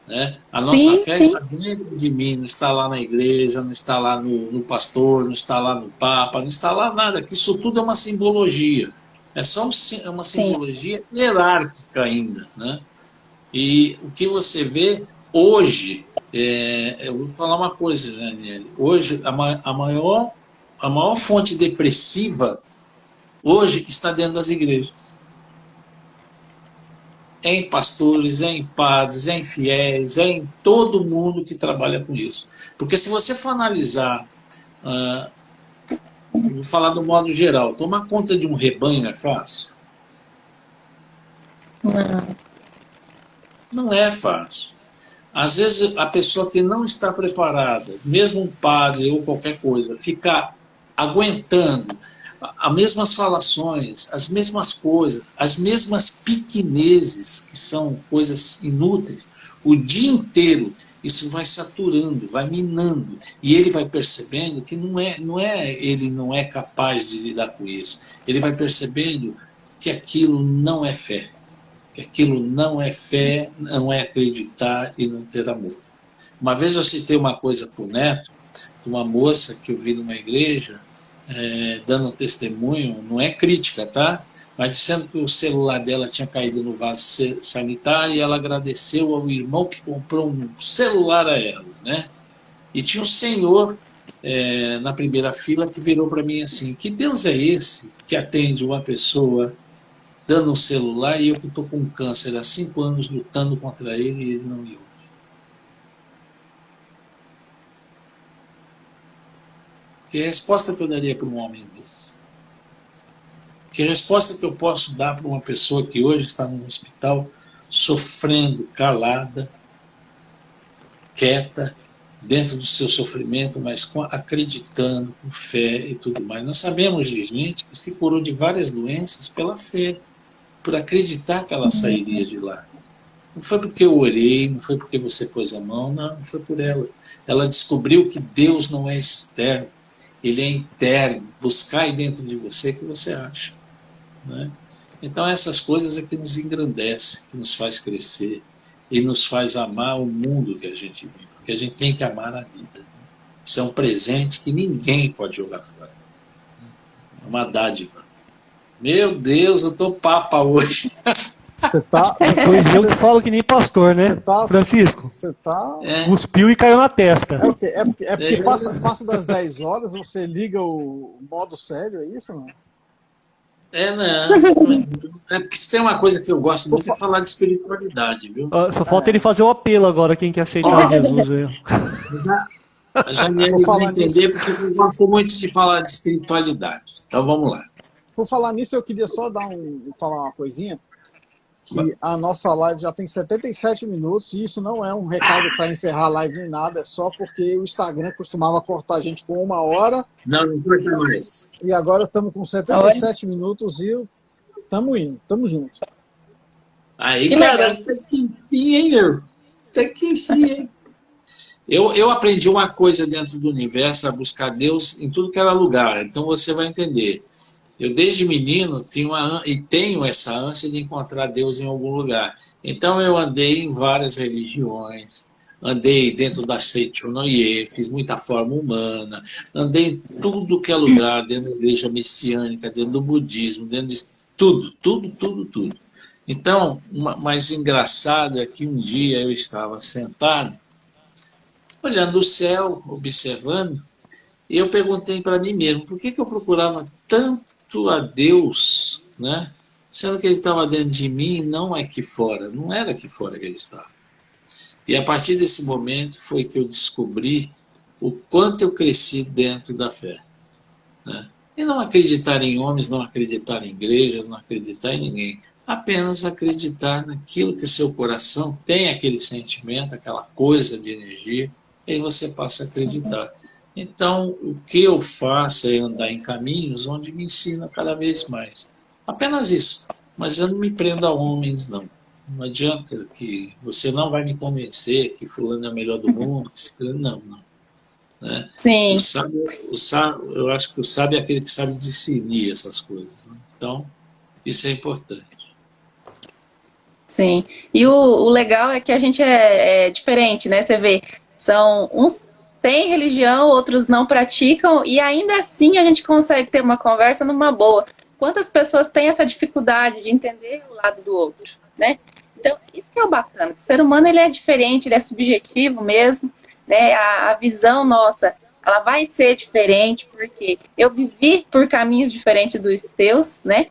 Né? A nossa fé está dentro de mim, não está lá na igreja, não está lá no pastor, não está lá no Papa, não está lá nada, que isso tudo é uma simbologia. É só uma simbologia hierárquica ainda, né? E o que você vê hoje, eu vou falar uma coisa, Daniele, hoje a maior fonte depressiva hoje está dentro das igrejas. é em pastores, é em padres, é em fiéis, é em todo mundo que trabalha com isso. Porque se você for analisar, vou falar do modo geral, tomar conta de um rebanho é fácil? Não. Não é fácil. Às vezes a pessoa que não está preparada, mesmo um padre ou qualquer coisa, ficar aguentando as mesmas falações, as mesmas coisas, as mesmas pequenezes, que são coisas inúteis, o dia inteiro, isso vai saturando, vai minando, e ele vai percebendo que ele não é capaz de lidar com isso. Ele vai percebendo que aquilo não é fé. Que aquilo não é fé, não é acreditar e não ter amor. Uma vez eu citei uma coisa para o Neto, de uma moça que eu vi numa igreja, dando um testemunho, não é crítica, tá? Mas dizendo que o celular dela tinha caído no vaso sanitário e ela agradeceu ao irmão que comprou um celular a ela, né? E tinha um senhor na primeira fila que virou para mim assim: que Deus é esse que atende uma pessoa dando um celular e eu que estou com câncer há 5 anos lutando contra ele e ele não me ouve? Que resposta que eu daria para um homem desse? Que resposta que eu posso dar para uma pessoa que hoje está no hospital sofrendo, calada, quieta, dentro do seu sofrimento, mas acreditando, com fé e tudo mais? Nós sabemos de gente que se curou de várias doenças pela fé, por acreditar que ela sairia de lá. Não foi porque eu orei, não foi porque você pôs a mão, não foi por ela. Ela descobriu que Deus não é externo, ele é interno. Buscar aí dentro de você que você acha, né? Então essas coisas é que nos engrandece, que nos faz crescer e nos faz amar o mundo que a gente vive, porque a gente tem que amar a vida. Isso é um presente que ninguém pode jogar fora. É uma dádiva. Meu Deus, eu tô papa hoje. Você tá. Pois eu que falo que nem pastor, né? Francisco? Você tá. Cuspiu e caiu na testa. É porque passa das 10 horas, você liga o modo sério, é isso, não? Não. É porque se tem uma coisa que eu gosto muito é falar de espiritualidade, viu? Só falta ele fazer o apelo agora, quem quer aceitar Jesus. Mas a Janiele vai entender porque eu gosto muito de falar de espiritualidade. Então vamos lá. Por falar nisso, eu queria só falar uma coisinha, que a nossa live já tem 77 minutos, e isso não é um recado para encerrar a live nem nada, é só porque o Instagram costumava cortar a gente com 1 hora. Não corta mais. E agora estamos com 77 minutos e estamos indo, estamos juntos. Aí, cara, até que enfim, hein, meu? Até que enfim, hein? Eu aprendi uma coisa dentro do universo, a buscar Deus em tudo que era lugar, então você vai entender. Eu, desde menino, tenho essa ânsia de encontrar Deus em algum lugar. Então, eu andei em várias religiões, andei dentro da Seichonoye, fiz muita forma humana, andei em tudo que é lugar, dentro da igreja messiânica, dentro do budismo, dentro de tudo. Então, o mais engraçado é que um dia eu estava sentado, olhando o céu, observando, e eu perguntei para mim mesmo, por que eu procurava tanto a Deus, né? Sendo que ele estava dentro de mim e não aqui fora. Não era aqui fora que ele estava. E a partir desse momento foi que eu descobri o quanto eu cresci dentro da fé, né? E não acreditar em homens, não acreditar em igrejas, não acreditar em ninguém. Apenas acreditar naquilo que o seu coração tem, aquele sentimento, aquela coisa de energia, e aí você passa a acreditar. Então, o que eu faço é andar em caminhos onde me ensina cada vez mais. Apenas isso. Mas eu não me prendo a homens, não. Não adianta que você não vai me convencer que fulano é o melhor do mundo. Não. Né? Sim. Eu acho que o sábio é aquele que sabe discernir essas coisas, né? Então, isso é importante. Sim. E o legal é que a gente é diferente, né? Você vê, são uns têm religião, outros não praticam, e ainda assim a gente consegue ter uma conversa numa boa. Quantas pessoas têm essa dificuldade de entender o lado do outro, né? Então, isso que é o bacana. O ser humano, ele é diferente, ele é subjetivo mesmo, né? A visão nossa, ela vai ser diferente, porque eu vivi por caminhos diferentes dos teus, né?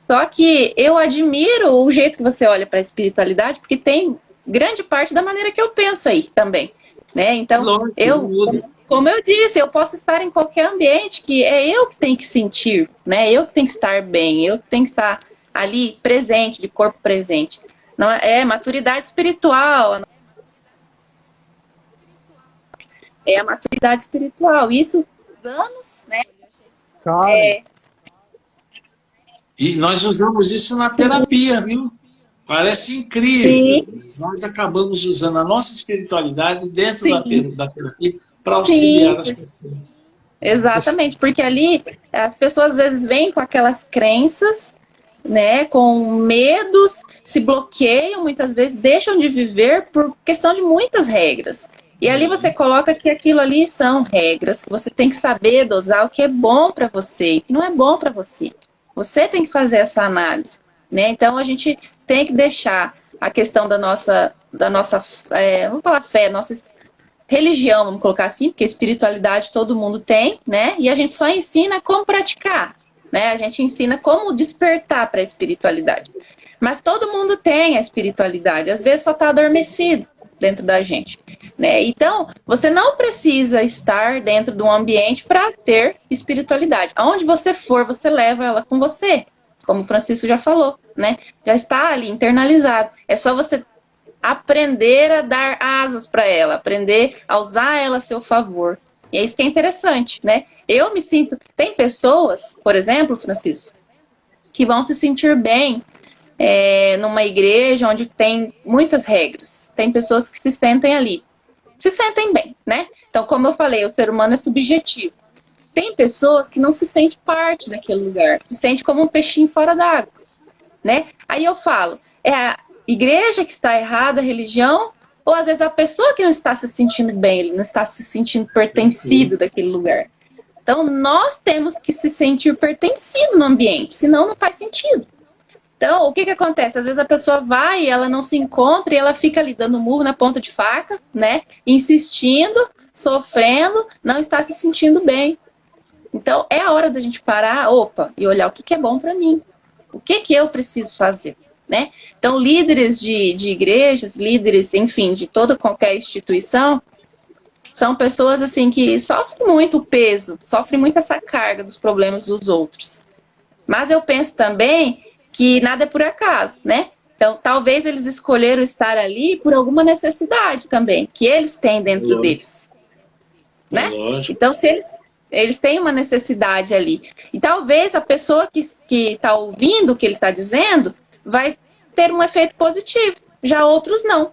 Só que eu admiro o jeito que você olha para a espiritualidade, porque tem grande parte da maneira que eu penso aí também, né? Então, Lógico, como eu disse, eu posso estar em qualquer ambiente, que é eu que tenho que sentir, né? Eu que tenho que estar bem, eu que tenho que estar ali presente, de corpo presente. Não é maturidade espiritual, é a maturidade espiritual. Isso, anos, né? Cara, E nós usamos isso na terapia, viu? Parece incrível. Mas nós acabamos usando a nossa espiritualidade dentro da terapia para auxiliar as pessoas. Exatamente, porque ali as pessoas às vezes vêm com aquelas crenças, né, com medos, se bloqueiam, muitas vezes deixam de viver por questão de muitas regras. E ali você coloca que aquilo ali são regras, que você tem que saber dosar o que é bom para você e o que não é bom para você. Você tem que fazer essa análise, né? Então a gente tem que deixar a questão da nossa vamos falar fé, nossa religião, vamos colocar assim, porque espiritualidade todo mundo tem, né? E a gente só ensina como praticar, né? A gente ensina como despertar para a espiritualidade. Mas todo mundo tem a espiritualidade, às vezes só está adormecido dentro da gente, né? Então, você não precisa estar dentro de um ambiente para ter espiritualidade. Aonde você for, você leva ela com você, como o Francisco já falou, né? Já está ali internalizado. É só você aprender a dar asas para ela, aprender a usar ela a seu favor. E é isso que é interessante, né? Eu me sinto... Tem pessoas, por exemplo, Francisco, que vão se sentir bem numa igreja onde tem muitas regras. Tem pessoas que se sentem ali. Se sentem bem, né? Então, como eu falei, o ser humano é subjetivo. Tem pessoas que não se sentem parte daquele lugar. Se sente como um peixinho fora d'água, né? Aí eu falo, é a igreja que está errada, a religião, ou às vezes a pessoa que não está se sentindo bem, ele não está se sentindo pertencido daquele lugar. Então, nós temos que se sentir pertencido no ambiente, senão não faz sentido. Então, o que acontece? Às vezes a pessoa vai e ela não se encontra e ela fica ali dando murro na ponta de faca, né? Insistindo, sofrendo, não está se sentindo bem. Então, é a hora da gente parar, e olhar o que é bom para mim. O que eu preciso fazer, né? Então, líderes de igrejas, líderes, enfim, de toda qualquer instituição, são pessoas, assim, que sofrem muito o peso, sofrem muito essa carga dos problemas dos outros. Mas eu penso também que nada é por acaso, né? Então, talvez eles escolheram estar ali por alguma necessidade também, que eles têm dentro deles, né? Então, se eles têm uma necessidade ali. E talvez a pessoa que está ouvindo o que ele está dizendo vai ter um efeito positivo, já outros não.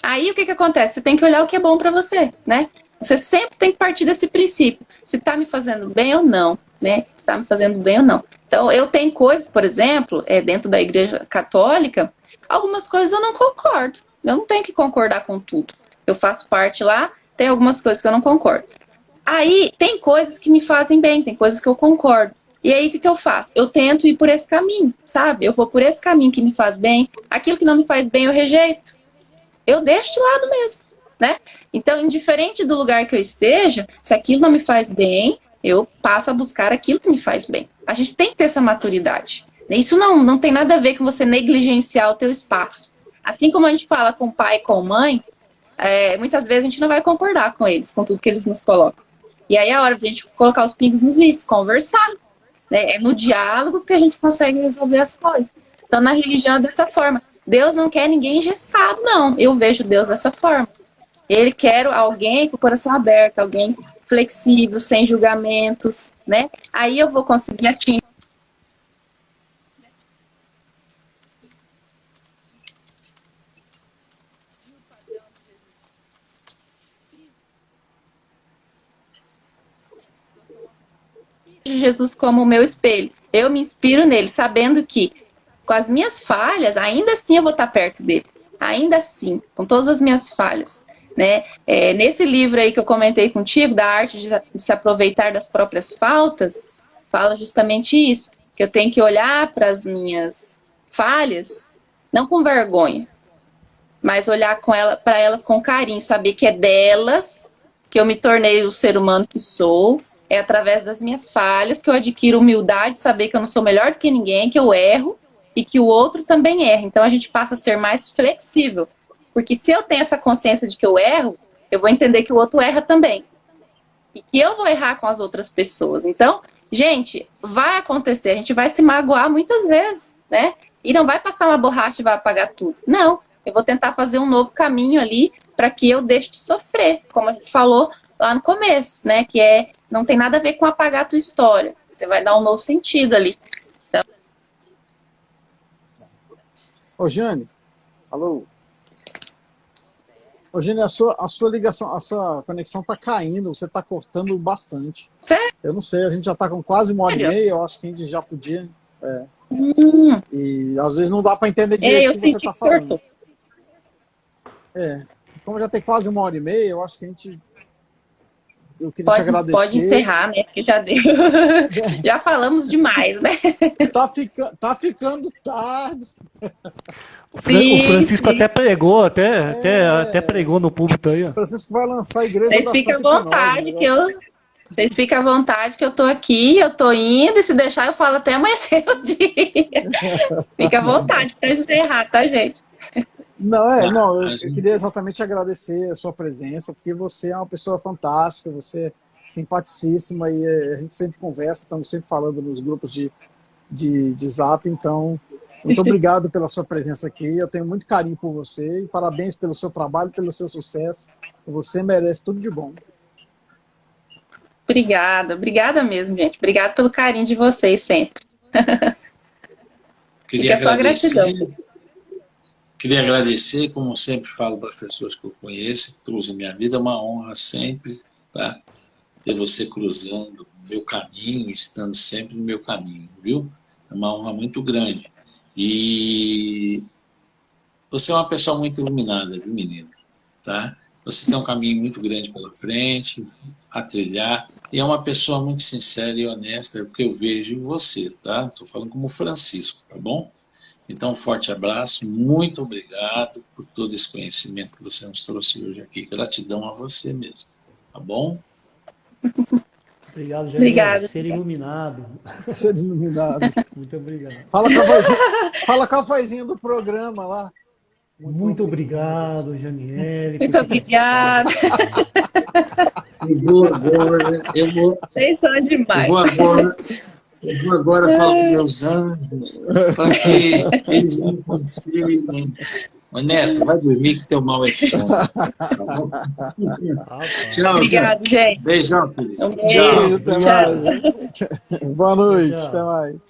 Aí o que acontece? Você tem que olhar o que é bom para você, né? Você sempre tem que partir desse princípio. Se está me fazendo bem ou não, né? Se está me fazendo bem ou não. Então, eu tenho coisas, por exemplo, dentro da igreja católica, algumas coisas eu não concordo. Eu não tenho que concordar com tudo. Eu faço parte lá, tem algumas coisas que eu não concordo. Aí, tem coisas que me fazem bem, tem coisas que eu concordo. E aí, o que eu faço? Eu tento ir por esse caminho, sabe? Eu vou por esse caminho que me faz bem. Aquilo que não me faz bem, eu rejeito. Eu deixo de lado mesmo, né? Então, indiferente do lugar que eu esteja, se aquilo não me faz bem, eu passo a buscar aquilo que me faz bem. A gente tem que ter essa maturidade. Isso não tem nada a ver com você negligenciar o teu espaço. Assim como a gente fala com o pai e com a mãe, muitas vezes a gente não vai concordar com eles, com tudo que eles nos colocam. E aí é a hora de a gente colocar os pingos nos is, conversar. Né? É no diálogo que a gente consegue resolver as coisas. Então, na religião é dessa forma. Deus não quer ninguém engessado, não. Eu vejo Deus dessa forma. Ele quer alguém com o coração aberto, alguém flexível, sem julgamentos, né? Aí eu vou conseguir atingir. Jesus como o meu espelho. Eu me inspiro nele, sabendo que com as minhas falhas, ainda assim eu vou estar perto dele. Ainda assim, com todas as minhas falhas. Né? Nesse livro aí que eu comentei contigo, da arte de se aproveitar das próprias faltas, fala justamente isso, que eu tenho que olhar para as minhas falhas, não com vergonha, mas olhar para elas com carinho, saber que é delas que eu me tornei o ser humano que sou, É através das minhas falhas que eu adquiro humildade, saber que eu não sou melhor do que ninguém, que eu erro e que o outro também erra. Então a gente passa a ser mais flexível. Porque se eu tenho essa consciência de que eu erro, eu vou entender que o outro erra também. E que eu vou errar com as outras pessoas. Então, gente, vai acontecer. A gente vai se magoar muitas vezes, né? E não vai passar uma borracha e vai apagar tudo. Não, eu vou tentar fazer um novo caminho ali para que eu deixe de sofrer. Como a gente falou lá no começo, né? Que não tem nada a ver com apagar a tua história. Você vai dar um novo sentido ali. Então... Ô, Jane, alô? Ô, Jane, a sua ligação, a sua conexão tá caindo, você tá cortando bastante. Sério? Eu não sei, a gente já tá com quase 1h30, eu acho que a gente já podia... E às vezes não dá para entender direito o que você tá falando. Como já tem quase 1h30, eu acho que eu queria te agradecer. Pode encerrar, né? Porque já deu. Já falamos demais, né? Tá ficando tarde. Sim, o Francisco até pregou, até pregou no púlpito aí. Ó. O Francisco vai lançar a igreja Vocês da ficam à Santa vontade Hipnose, Vocês ficam à vontade que eu tô aqui, eu tô indo, e se deixar eu falo até amanhecer o dia. Fica à vontade para encerrar, tá, gente? Não, eu queria exatamente agradecer a sua presença, porque você é uma pessoa fantástica, você é simpaticíssima e a gente sempre conversa, estamos sempre falando nos grupos de Zap, então muito obrigado pela sua presença aqui, eu tenho muito carinho por você e parabéns pelo seu trabalho, pelo seu sucesso, você merece tudo de bom. Obrigada mesmo, gente, obrigada pelo carinho de vocês sempre. Fica só gratidão. Queria agradecer, como sempre falo para as pessoas que eu conheço, que cruzam minha vida, é uma honra sempre, tá? Ter você cruzando o meu caminho, estando sempre no meu caminho, viu? É uma honra muito grande. E você é uma pessoa muito iluminada, viu, menina? Tá? Você tem um caminho muito grande pela frente, a trilhar, e é uma pessoa muito sincera e honesta, é o que eu vejo em você, tá? Estou falando como Francisco, tá bom? Então, um forte abraço, muito obrigado por todo esse conhecimento que você nos trouxe hoje aqui. Gratidão a você mesmo, tá bom? Obrigado, Jair. Obrigada. Ser iluminado. Ser iluminado. Muito obrigado. Fala com a vozinha do programa lá. Muito obrigado, Janiele. Muito obrigada. Eu vou Vocês são demais. Eu vou agora falar com meus anjos para que eles me consigam. Ô, Neto, vai dormir que teu mal é sono. Tá bom? Tchau, obrigado, gente. Beijão, querido. Um beijo. Até mais. Boa noite, até mais.